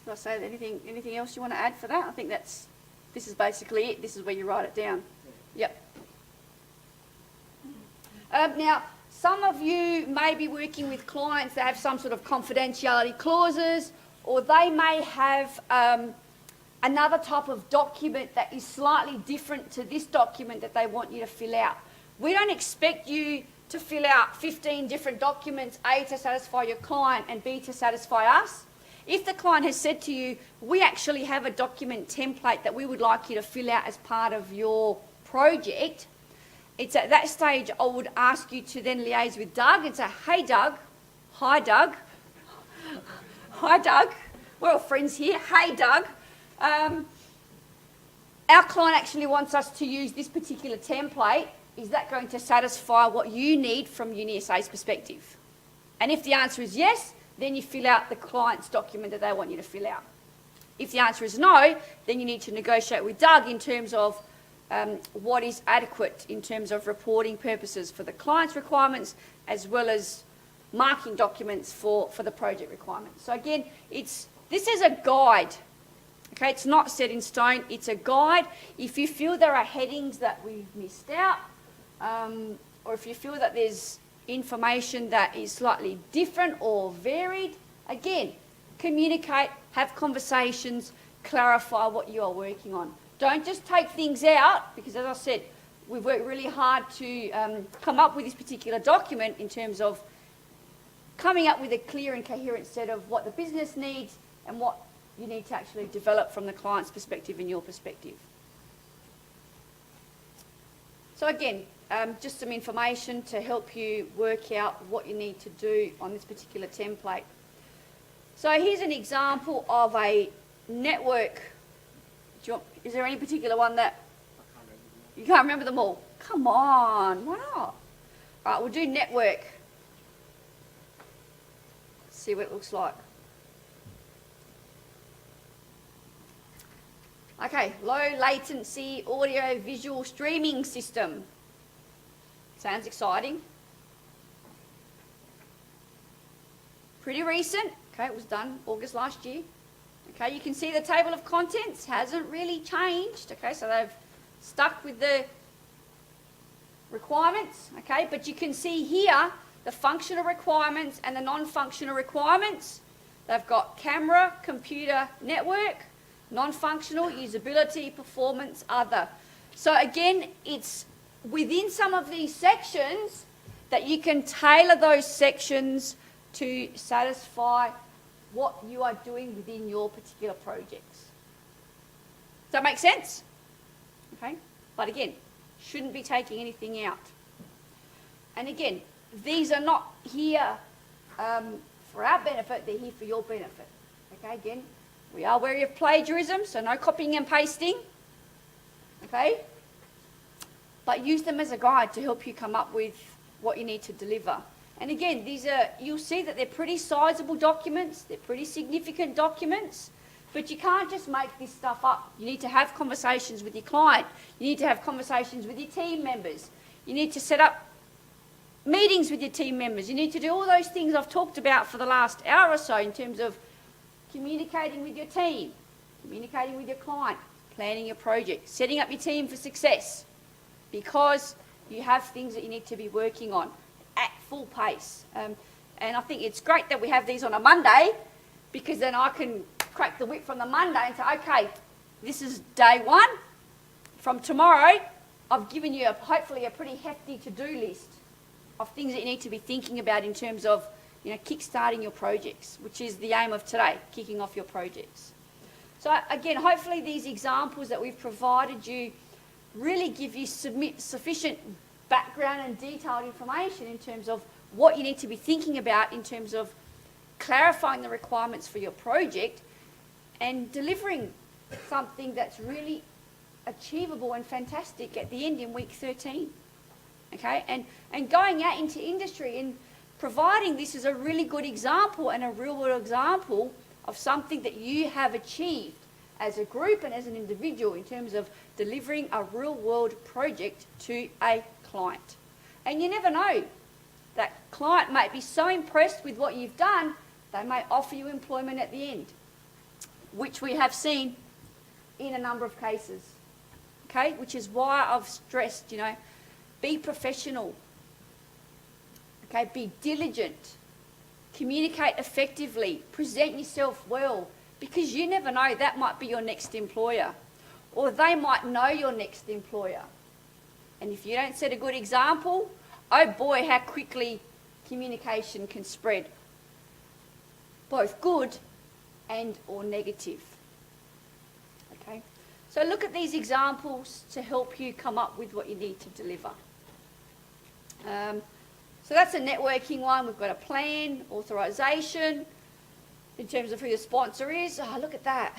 Did I say anything else you want to add for that? I think this is basically it. This is where you write it down. Yep. Now, some of you may be working with clients that have some sort of confidentiality clauses, or they may have another type of document that is slightly different to this document that they want you to fill out. We don't expect you to fill out 15 different documents, A, to satisfy your client, and B, to satisfy us. If the client has said to you, we actually have a document template that we would like you to fill out as part of your project, it's at that stage I would ask you to then liaise with Doug and say, hey Doug, hi Doug, hi Doug, we're all friends here, hey Doug, our client actually wants us to use this particular template. Is that going to satisfy what you need from UniSA's perspective? And if the answer is yes, then you fill out the client's document that they want you to fill out. If the answer is no, then you need to negotiate with Doug in terms of what is adequate in terms of reporting purposes for the client's requirements, as well as marking documents for the project requirements. So again, this is a guide. Okay, it's not set in stone, it's a guide. If you feel there are headings that we've missed out, or if you feel that there's information that is slightly different or varied, again, communicate, have conversations, clarify what you are working on. Don't just take things out, because as I said, we've worked really hard to come up with this particular document in terms of coming up with a clear and coherent set of what the business needs and what you need to actually develop from the client's perspective and your perspective. So again, just some information to help you work out what you need to do on this particular template. So here's an example of a network. Is there any particular one that you can't remember them all? Come on, why not? All right, we'll do network. Let's see what it looks like. Okay, low latency audio visual streaming system. Sounds exciting. Pretty recent. Okay, it was done August last year. Okay, you can see the table of contents hasn't really changed. Okay, so they've stuck with the requirements. Okay, but you can see here the functional requirements and the non-functional requirements. They've got camera, computer, network, non-functional, usability, performance, other. So again, it's within some of these sections that you can tailor those sections to satisfy what you are doing within your particular projects. Does that make sense? Okay, but again, shouldn't be taking anything out. And again, these are not here for our benefit, they're here for your benefit. Okay, again, we are wary of plagiarism, so no copying and pasting. Okay? But use them as a guide to help you come up with what you need to deliver. And again, you'll see that they're pretty sizable documents, they're pretty significant documents, but you can't just make this stuff up. You need to have conversations with your client. You need to have conversations with your team members. You need to set up meetings with your team members. You need to do all those things I've talked about for the last hour or so in terms of communicating with your team, communicating with your client, planning your project, setting up your team for success, because you have things that you need to be working on at full pace. And I think it's great that we have these on a Monday, because then I can crack the whip from the Monday and say, okay, this is day one. From tomorrow, I've given you hopefully a pretty hefty to-do list of things that you need to be thinking about in terms of, kick-starting your projects, which is the aim of today, kicking off your projects. So again, hopefully these examples that we've provided you really give you sufficient background and detailed information in terms of what you need to be thinking about in terms of clarifying the requirements for your project and delivering something that's really achievable and fantastic at the end in week 13. Okay, and going out into industry and providing this as a really good example and a real-world example of something that you have achieved as a group and as an individual in terms of delivering a real-world project to a client. And you never know, that client might be so impressed with what you've done, they may offer you employment at the end, which we have seen in a number of cases. Okay, which is why I've stressed, be professional. Okay, be diligent. Communicate effectively. Present yourself well, because you never know, that might be your next employer, or they might know your next employer. And if you don't set a good example, oh boy, how quickly communication can spread, both good and or negative. Okay, so look at these examples to help you come up with what you need to deliver. So that's a networking one. We've got a plan, authorization, in terms of who the sponsor is. Oh, look at that.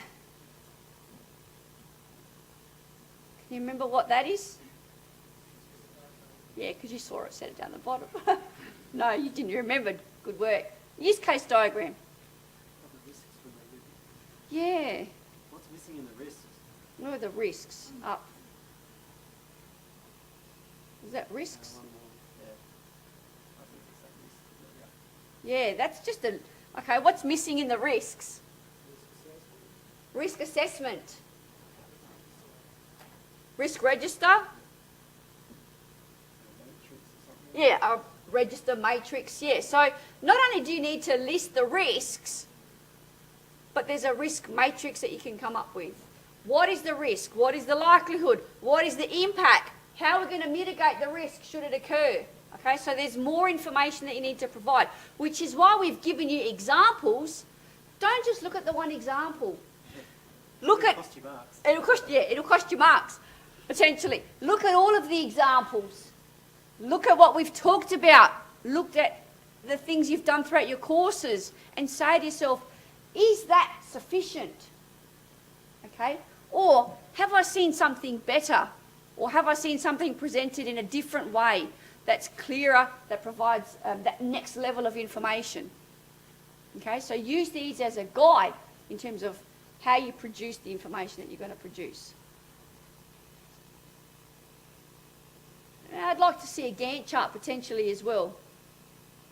Can you remember what that is? Yeah, because you saw it, set it down the bottom. No, you didn't remember. Good work. Use case diagram. Yeah. What's missing in the risks? No, the risks. Up. Is that risks? One more. Yeah, that's just a... Okay, what's missing in the risks? Risk assessment. Risk register? Yeah, a register matrix, yeah. So not only do you need to list the risks, but there's a risk matrix that you can come up with. What is the risk? What is the likelihood? What is the impact? How are we going to mitigate the risk should it occur? Okay, so there's more information that you need to provide, which is why we've given you examples. Don't just look at the one example. Look at... It'll cost you marks. It'll cost you marks, potentially. Look at all of the examples. Look at what we've talked about. Look at the things you've done throughout your courses and say to yourself, is that sufficient? Okay, or have I seen something better? Or have I seen something presented in a different way that's clearer, that provides that next level of information? Okay, so use these as a guide in terms of how you produce the information that you're going to produce. And I'd like to see a Gantt chart potentially as well.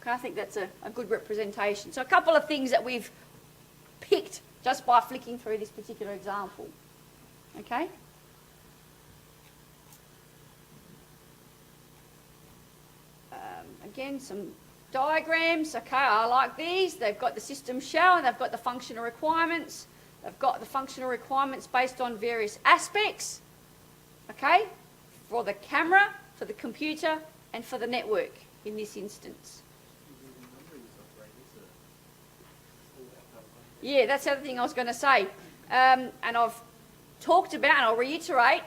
Okay, I think that's a good representation. So a couple of things that we've picked just by flicking through this particular example. Okay? Again, some diagrams. Okay, I like these. They've got the system shell and they've got the functional requirements. They've got the functional requirements based on various aspects. Okay, for the camera, for the computer, and for the network in this instance. Yeah, that's the other thing I was going to say. And I've talked about, and I'll reiterate,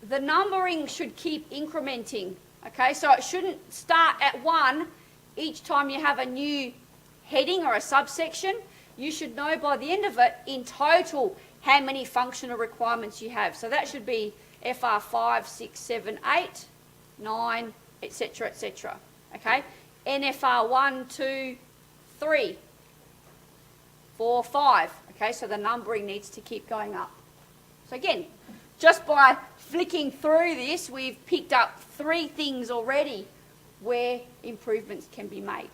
the numbering should keep incrementing. Okay, so it shouldn't start at 1 each time you have a new heading or a subsection. You should know by the end of it, in total, how many functional requirements you have. So that should be FR 5, 6, 7, 8, 9, etc., etc. Okay, NFR 1, 2, 3, 4, 5. Okay, so the numbering needs to keep going up. So again, just by flicking through this, we've picked up 3 things already where improvements can be made.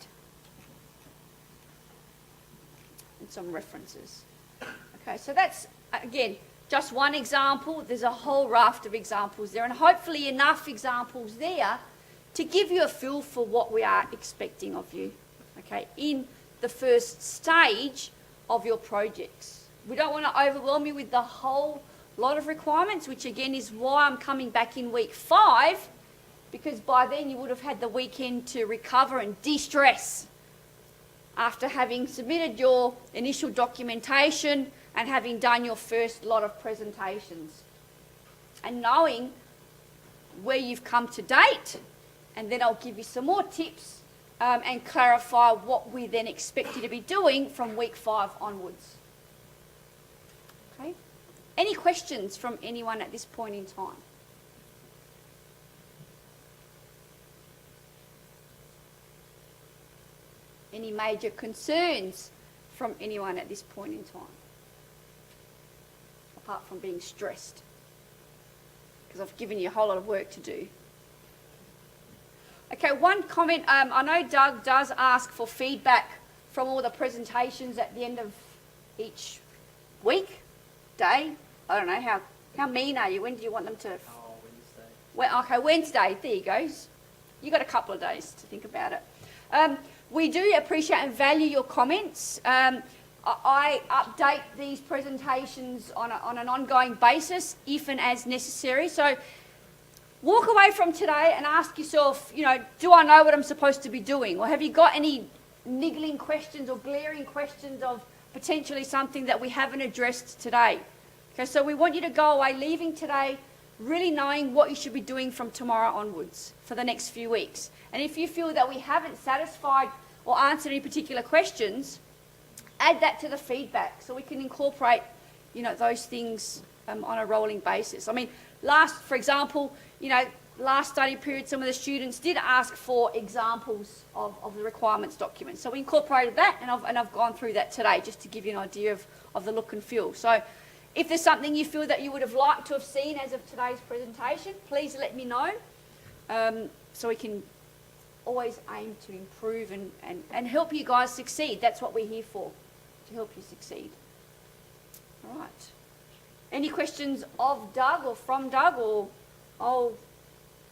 And some references. Okay, so that's, again, just one example. There's a whole raft of examples there, and hopefully enough examples there to give you a feel for what we are expecting of you, okay, in the first stage of your projects. We don't want to overwhelm you with the whole lot of requirements, which again is why I'm coming back in week 5, because by then you would have had the weekend to recover and de-stress after having submitted your initial documentation and having done your first lot of presentations. And knowing where you've come to date, and then I'll give you some more tips and clarify what we then expect you to be doing from week 5 onwards. Okay? Any questions from anyone at this point in time? Any major concerns from anyone at this point in time? Apart from being stressed, because I've given you a whole lot of work to do. Okay, one comment. I know Doug does ask for feedback from all the presentations at the end of each week, day. I don't know, how mean are you? When do you want them to? Oh, Wednesday. Well, okay, Wednesday. There you go. You got a couple of days to think about it. We do appreciate and value your comments. I update these presentations on an ongoing basis, if and as necessary. So walk away from today and ask yourself, you know, do I know what I'm supposed to be doing? Or have you got any niggling questions or glaring questions of potentially something that we haven't addressed today? Okay, so we want you to go away leaving today really knowing what you should be doing from tomorrow onwards for the next few weeks. And if you feel that we haven't satisfied or answered any particular questions, add that to the feedback so we can incorporate, you know, those things on a rolling basis. I mean, for example, you know, last study period, some of the students did ask for examples of the requirements document. So we incorporated that, and I've gone through that today just to give you an idea of the look and feel. So if there's something you feel that you would have liked to have seen as of today's presentation, please let me know, so we can always aim to improve and help you guys succeed. That's what we're here for, to help you succeed. All right. Any questions of Doug or from Doug, or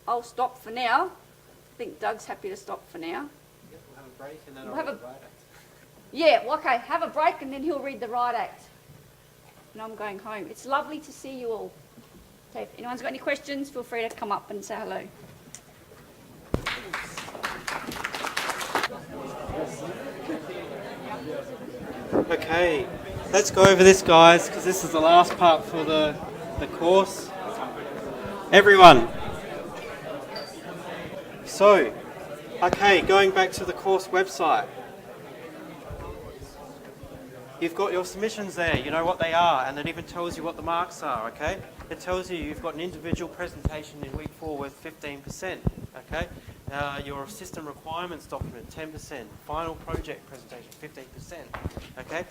I'll stop for now. I think Doug's happy to stop for now. Yep, we'll have a break and then We'll I'll have read the right act. Yeah, well, okay, have a break and then he'll read the right act. And I'm going home. It's lovely to see you all. Okay, if anyone's got any questions, feel free to come up and say hello. Okay, let's go over this, guys, because this is the last part for the course. Everyone. So, okay, going back to the course website. You've got your submissions there, you know what they are, and it even tells you what the marks are, okay? It tells you you've got an individual presentation in week 4 worth 15%, okay? Your system requirements document, 10%. Final project presentation, 15%, okay?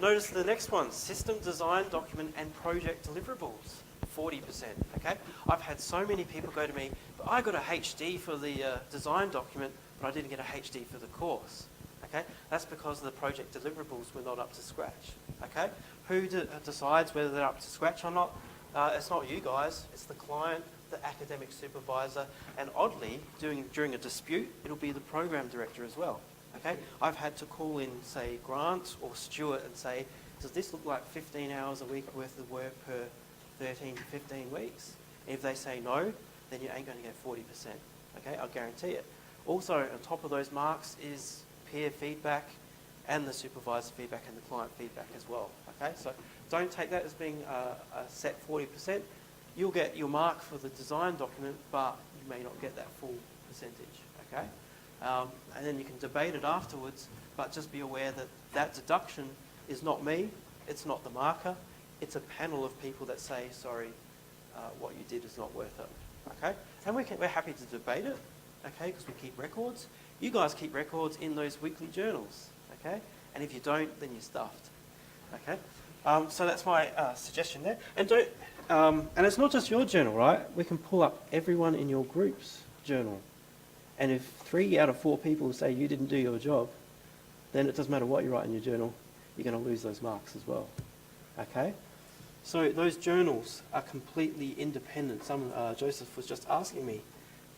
Notice the next one, system design document and project deliverables, 40%, okay? I've had so many people go to me, but I got a HD for the design document, but I didn't get a HD for the course. Okay, that's because the project deliverables were not up to scratch. Okay, who decides whether they're up to scratch or not? It's not you guys, it's the client, the academic supervisor, and oddly, during a dispute, it'll be the program director as well. Okay, I've had to call in, say, Grant or Stuart and say, does this look like 15 hours a week worth of work per 13 to 15 weeks? If they say no, then you ain't going to get 40%. Okay, I'll guarantee it. Also, on top of those marks is peer feedback and the supervisor feedback and the client feedback as well. Okay, so don't take that as being a set 40%. You'll get your mark for the design document, but you may not get that full percentage. Okay, and then you can debate it afterwards, but just be aware that that deduction is not me, it's not the marker, it's a panel of people that say, sorry, what you did is not worth it. Okay, and we're happy to debate it. okay, because we keep records. You guys keep records in those weekly journals, okay? And if you don't, then you're stuffed, okay? So that's my suggestion there. And don't, and it's not just your journal, right? We can pull up everyone in your group's journal. And if 3 out of 4 people say you didn't do your job, then it doesn't matter what you write in your journal, you're going to lose those marks as well, okay? So those journals are completely independent. Joseph was just asking me,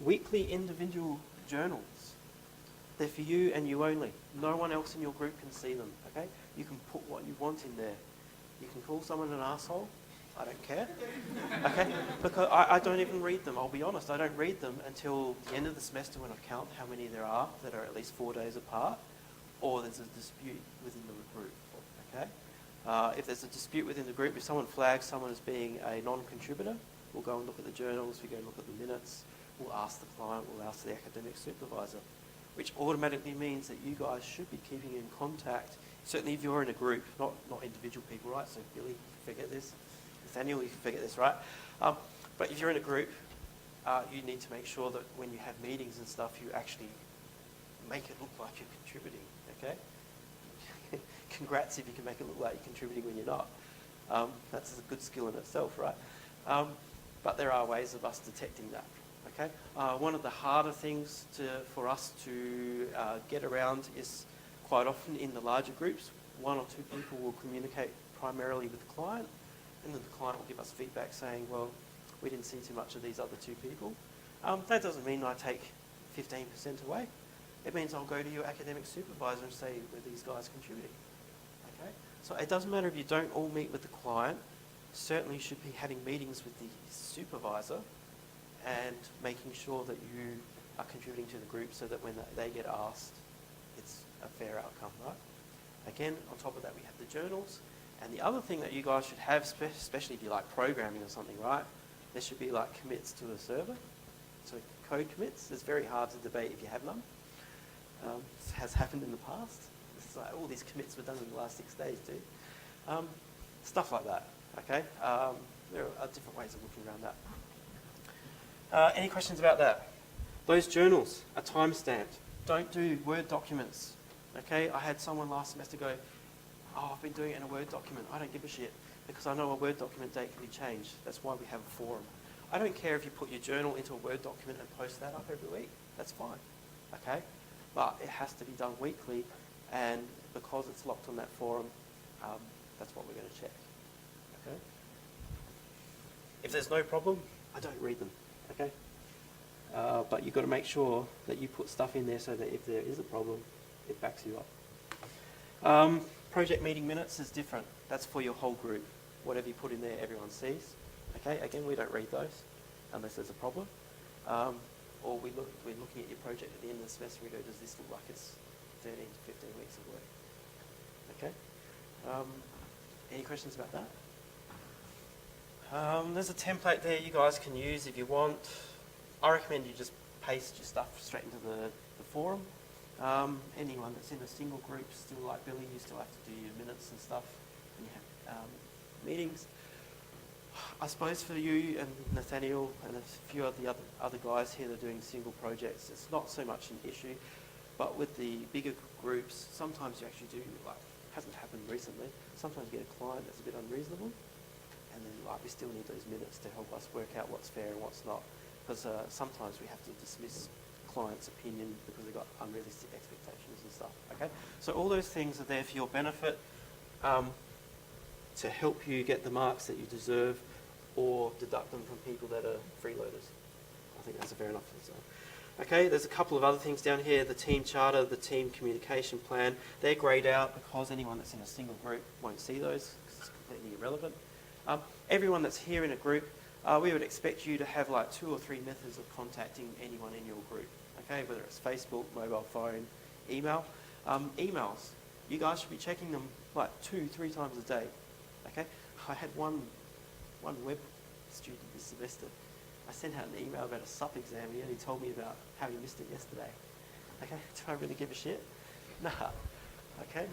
weekly individual journals. They're for you and you only. No one else in your group can see them, okay? You can put what you want in there. You can call someone an asshole. I don't care, okay? Because I don't even read them, I'll be honest. I don't read them until the end of the semester when I count how many there are that are at least 4 days apart, or there's a dispute within the group, okay? If there's a dispute within the group, if someone flags someone as being a non-contributor, we'll go and look at the journals, we go and look at the minutes, we'll ask the client, we'll ask the academic supervisor, which automatically means that you guys should be keeping in contact, certainly if you're in a group, not individual people, right? So Billy, you forget this. Nathaniel, you can forget this, right? But if you're in a group, you need to make sure that when you have meetings and stuff, you actually make it look like you're contributing, okay? Congrats if you can make it look like you're contributing when you're not. That's a good skill in itself, right? But there are ways of us detecting that, okay? One of the harder things for us to get around is quite often in the larger groups, 1 or 2 people will communicate primarily with the client, and then the client will give us feedback saying, well, we didn't see too much of these other 2 people. That doesn't mean I take 15% away. It means I'll go to your academic supervisor and say, were these guys contributing? Okay? So it doesn't matter if you don't all meet with the client, certainly you should be having meetings with the supervisor and making sure that you are contributing to the group so that when they get asked, it's a fair outcome, right? Again, on top of that, we have the journals. And the other thing that you guys should have, especially if you like programming or something, right? There should be like commits to a server. So code commits. It's very hard to debate if you have none. This has happened in the past. It's like all these commits were done in the last 6 days, dude. Stuff like that, okay? There are different ways of looking around that. Any questions about that? Those journals are time-stamped. Don't do Word documents, okay? I had someone last semester go, oh, I've been doing it in a Word document. I don't give a shit because I know a Word document date can be changed. That's why we have a forum. I don't care if you put your journal into a Word document and post that up every week. That's fine, okay? But it has to be done weekly, and because it's locked on that forum, that's what we're going to check, okay? If there's no problem, I don't read them, okay? But you've got to make sure that you put stuff in there so that if there is a problem, it backs you up. Project meeting minutes is different. That's for your whole group. Whatever you put in there, everyone sees. Okay, again, we don't read those unless there's a problem. Or we're looking at your project at the end of the semester and we go, does this look like it's 13 to 15 weeks of work? Okay. Any questions about that? There's a template there you guys can use if you want. I recommend you just paste your stuff straight into the forum. Anyone that's in a single group, still like Billy, you still have to do your minutes and stuff when you have meetings. I suppose for you and Nathaniel and a few of the other guys here that are doing single projects, it's not so much an issue. But with the bigger groups, sometimes you actually do, like, hasn't happened recently, sometimes you get a client that's a bit unreasonable, and then like we still need those minutes to help us work out what's fair and what's not. Because sometimes we have to dismiss client's opinion because they've got unrealistic expectations and stuff, okay? So all those things are there for your benefit to help you get the marks that you deserve or deduct them from people that are freeloaders. I think that's a fair enough answer. Okay, there's a couple of other things down here, the team charter, the team communication plan. They're greyed out because anyone that's in a single group won't see those because it's completely irrelevant. Everyone that's here in a group, we would expect you to have like 2 or 3 methods of contacting anyone in your group, okay, whether it's Facebook, mobile phone, email. Emails, you guys should be checking them like 2-3 times a day, okay? I had one web student this semester. I sent out an email about a SUP exam and he only told me about how he missed it yesterday. Okay, do I really give a shit? Nah, okay.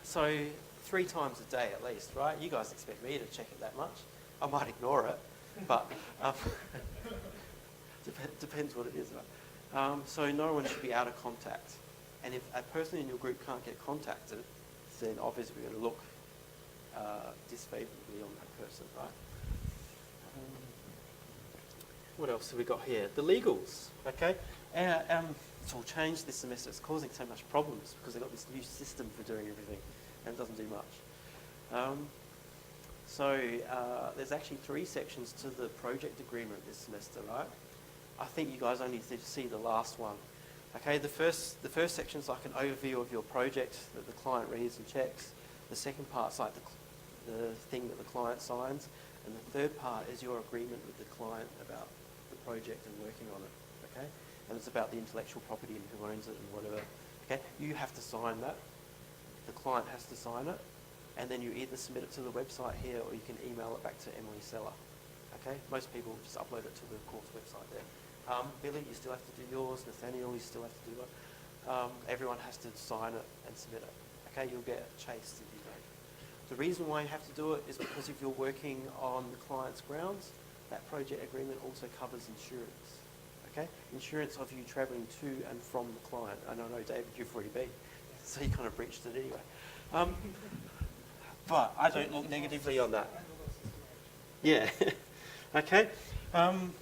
So 3 times a day at least, right? You guys expect me to check it that much. I might ignore it, but Depends what it is, right? So no one should be out of contact. And if a person in your group can't get contacted, then obviously we're going to look disfavourably on that person, right? What else have we got here? The legals, okay? It's all changed this semester. It's causing so much problems because they've got this new system for doing everything and it doesn't do much. There's actually 3 sections to the project agreement this semester, right? I think you guys only need to see the last one. Okay, the first section is like an overview of your project that the client reads and checks. The second part's like the thing that the client signs. And the third part is your agreement with the client about the project and working on it, okay? And it's about the intellectual property and who owns it and whatever, okay? You have to sign that. The client has to sign it. And then you either submit it to the website here or you can email it back to Emily Seller, okay? Most people just upload it to the course website there. Billy, you still have to do yours. Nathaniel, you still have to do it. Everyone has to sign it and submit it, okay? You'll get chased if you don't. The reason why you have to do it is because if you're working on the client's grounds, that project agreement also covers insurance, okay? Insurance of you travelling to and from the client. And I know, David, you've already been, so you kind of breached it anyway. But I don't look negatively on that. Yeah, okay.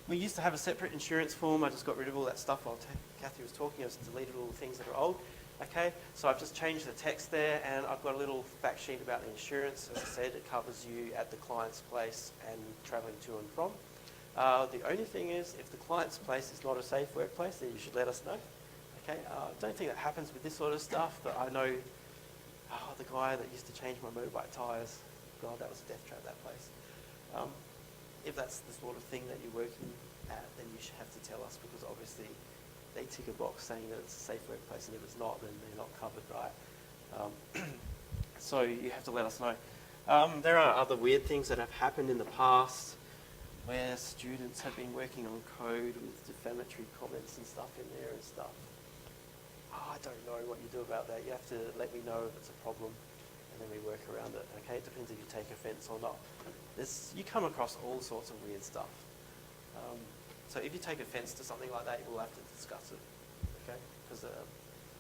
We used to have a separate insurance form. I just got rid of all that stuff while Kathy was talking. I just deleted all the things that are old. Okay, so I've just changed the text there and I've got a little fact sheet about the insurance. As I said, it covers you at the client's place and travelling to and from. The only thing is, if the client's place is not a safe workplace, then you should let us know. Okay, I don't think that happens with this sort of stuff, but I know the guy that used to change my motorbike tyres, God, that was a death trap, that place. If that's the sort of thing that you're working at, then you should have to tell us, because obviously they tick a box saying that it's a safe workplace, and if it's not, then they're not covered, right? So you have to let us know. There are other weird things that have happened in the past where students have been working on code with defamatory comments and stuff in there and stuff. I don't know what you do about that. You have to let me know if it's a problem, and then we work around it, okay? It depends if you take offence or not. You come across all sorts of weird stuff. So if you take offence to something like that, we'll have to discuss it, okay? Because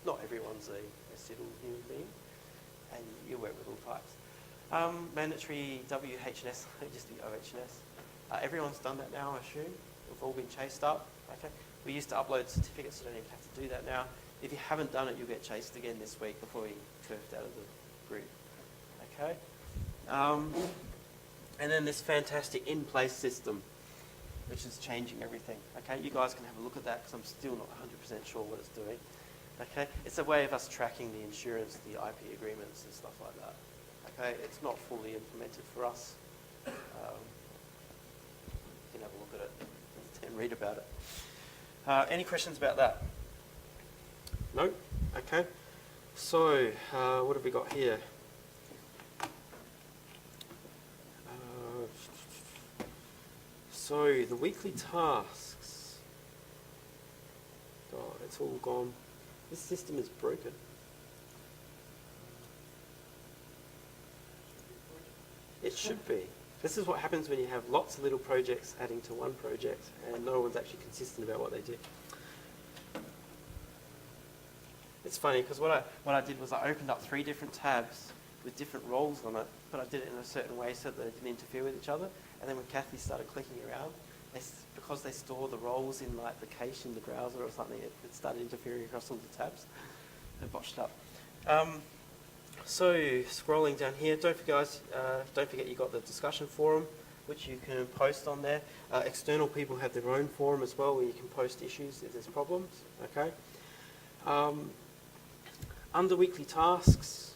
not everyone's a civil human being, and you work with all types. Mandatory WHS, just the OHS. Everyone's done that now, I assume. We've all been chased up, okay? We used to upload certificates, so you don't even have to do that now. If you haven't done it, you'll get chased again this week before we curved out of the group, okay? And then this fantastic in-place system, which is changing everything, okay? You guys can have a look at that, because I'm still not 100% sure what it's doing, okay? It's a way of us tracking the insurance, the IP agreements and stuff like that, okay? It's not fully implemented for us. You can have a look at it and read about it. Any questions about that? No? Okay. So, what have we got here? So, the weekly tasks. God, it's all gone. This system is broken. It should be. This is what happens when you have lots of little projects adding to one project and no one's actually consistent about what they do. It's funny because what I did was I opened up 3 different tabs with different roles on it, but I did it in a certain way so that they didn't interfere with each other. And then when Kathy started clicking around, because they store the roles in like the cache in the browser or something, it started interfering across all the tabs. It botched up. So scrolling down here, don't forget you got the discussion forum, which you can post on there. External people have their own forum as well, where you can post issues if there's problems. Okay. Under weekly tasks.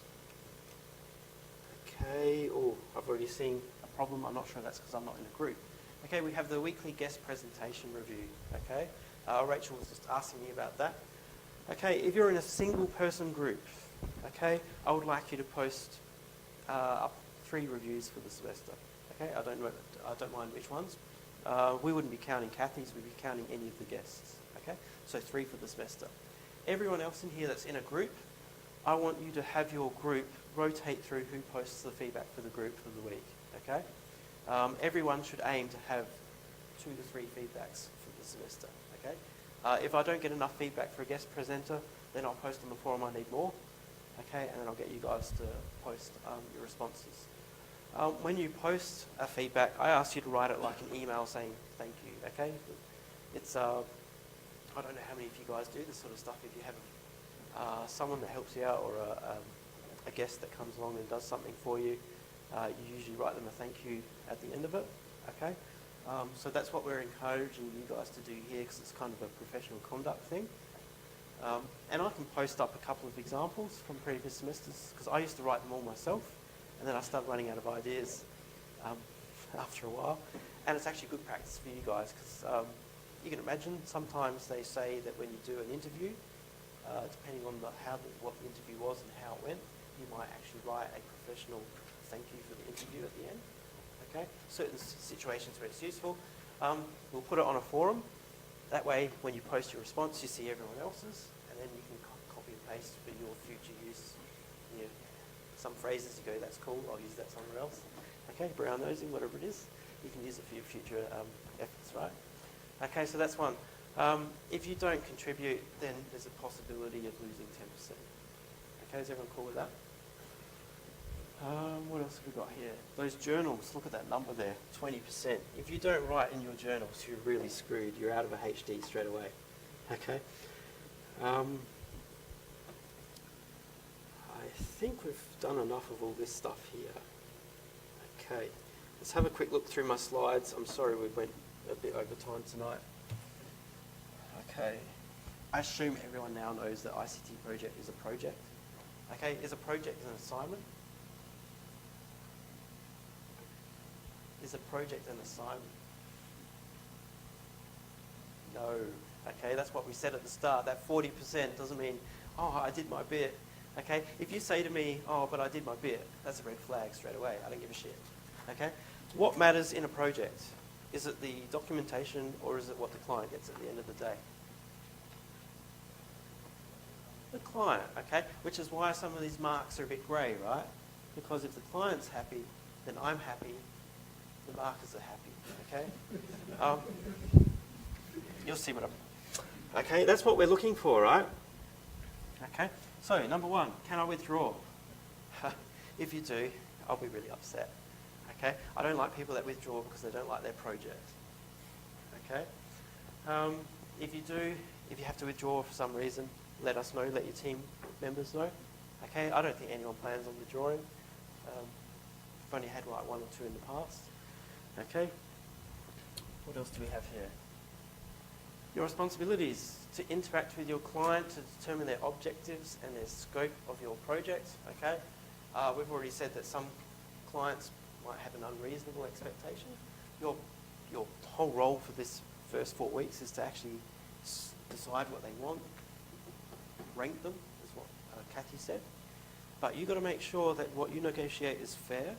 Okay. Oh, I've already seen a problem. I'm not sure that's because I'm not in a group. Okay, we have the weekly guest presentation review. Okay. Rachel was just asking me about that. Okay, if you're in a single person group, okay, I would like you to post up 3 reviews for the semester. Okay, I don't mind which ones. We wouldn't be counting Kathy's, we'd be counting any of the guests. Okay, so 3 for the semester. Everyone else in here that's in a group, I want you to have your group rotate through who posts the feedback for the group for the week. Okay, everyone should aim to have 2 to 3 feedbacks for the semester, okay? If I don't get enough feedback for a guest presenter, then I'll post on the forum I need more, okay? And then I'll get you guys to post your responses. When you post a feedback, I ask you to write it like an email saying thank you, okay? It's, I don't know how many of you guys do this sort of stuff. If you have someone that helps you out or a guest that comes along and does something for you, you usually write them a thank you at the end of it, okay? So that's what we're encouraging you guys to do here because it's kind of a professional conduct thing. And I can post up a couple of examples from previous semesters because I used to write them all myself and then I started running out of ideas after a while. And it's actually good practice for you guys because you can imagine sometimes they say that when you do an interview, depending on what the interview was and how it went, you might actually write a professional thank you for the interview at the end. Okay, certain situations where it's useful. We'll put it on a forum. That way, when you post your response, you see everyone else's, and then you can copy and paste for your future use. Some phrases you go, that's cool, I'll use that somewhere else. Okay, brown nosing, whatever it is, you can use it for your future efforts, right? Okay, so that's one. If you don't contribute, then there's a possibility of losing 10%. Okay, is everyone cool with that? What else have we got here? Those journals, look at that number there, 20%. If you don't write in your journals, you're really screwed. You're out of a HD straight away. Okay? I think we've done enough of all this stuff here. Okay, let's have a quick look through my slides. I'm sorry we went a bit over time tonight. Okay, I assume everyone now knows that ICT project is a project. Okay, is a project an assignment? Is a project an assignment? No. Okay, that's what we said at the start. That 40% doesn't mean, oh, I did my bit. Okay, if you say to me, oh, but I did my bit, that's a red flag straight away. I don't give a shit. Okay, what matters in a project? Is it the documentation or is it what the client gets at the end of the day? The client, okay? Which is why some of these marks are a bit grey, right? Because if the client's happy, then I'm happy, the markers are happy, okay? You'll see what I'm... Okay, that's what we're looking for, right? Okay, so number one, can I withdraw? If you do, I'll be really upset, okay? I don't like people that withdraw because they don't like their project, okay? If you do, if you have to withdraw for some reason, let us know, let your team members know, okay? I don't think anyone plans on withdrawing. We've only had like 1 or 2 in the past, okay? What else do we have here? Your responsibilities to interact with your client to determine their objectives and their scope of your project, okay? We've already said that some clients might have an unreasonable expectation. Your whole role for this first 4 weeks is to actually decide what they want, rank them, is what Kathy said. But you've got to make sure that what you negotiate is fair,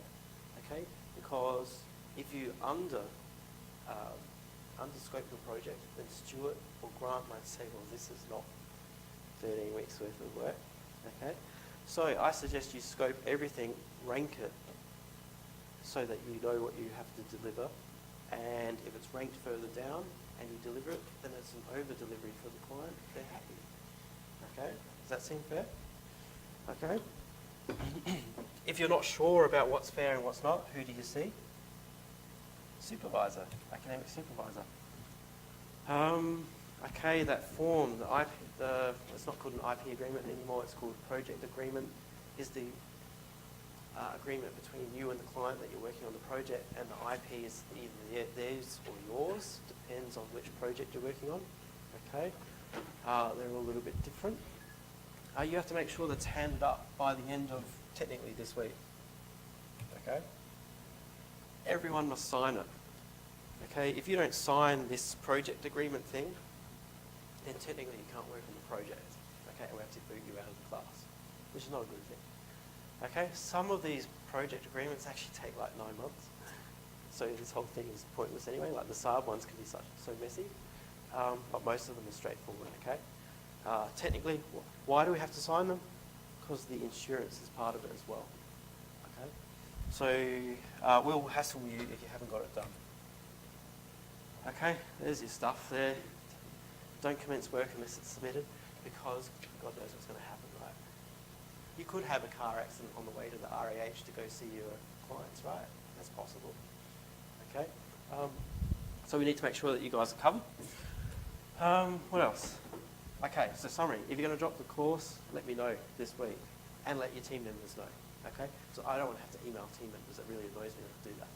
okay? Because if you underscope your project, then Stuart or Grant might say, well, this is not 13 weeks worth of work, okay? So I suggest you scope everything, rank it, so that you know what you have to deliver. And if it's ranked further down and you deliver it, then it's an over-delivery for the client. They're happy. Okay? Does that seem fair? Okay? If you're not sure about what's fair and what's not, who do you see? Supervisor, academic supervisor. Okay, that form, it's not called an IP agreement anymore, it's called project agreement, is the agreement between you and the client that you're working on the project, and the IP is either theirs or yours, depends on which project you're working on. Okay, they're all a little bit different. You have to make sure that's handed up by the end of technically this week. Okay, everyone must sign it. Okay, if you don't sign this project agreement thing, then technically you can't work on the project. Okay, we have to boot you out of the class, which is not a good thing. Okay, some of these project agreements actually take like 9 months. So this whole thing is pointless anyway. Like the Saab ones can be so messy, but most of them are straightforward, okay? Technically, why do we have to sign them? Because the insurance is part of it as well, okay? So we'll hassle you if you haven't got it done. Okay, there's your stuff there. Don't commence work unless it's submitted, because God knows what's going to happen, right? You could have a car accident on the way to the RAH to go see your clients, right? That's possible. Okay, so we need to make sure that you guys are covered. What else? Okay, so summary. If you're going to drop the course, let me know this week, and let your team members know. Okay, so I don't want to have to email team members. It really annoys me to do that.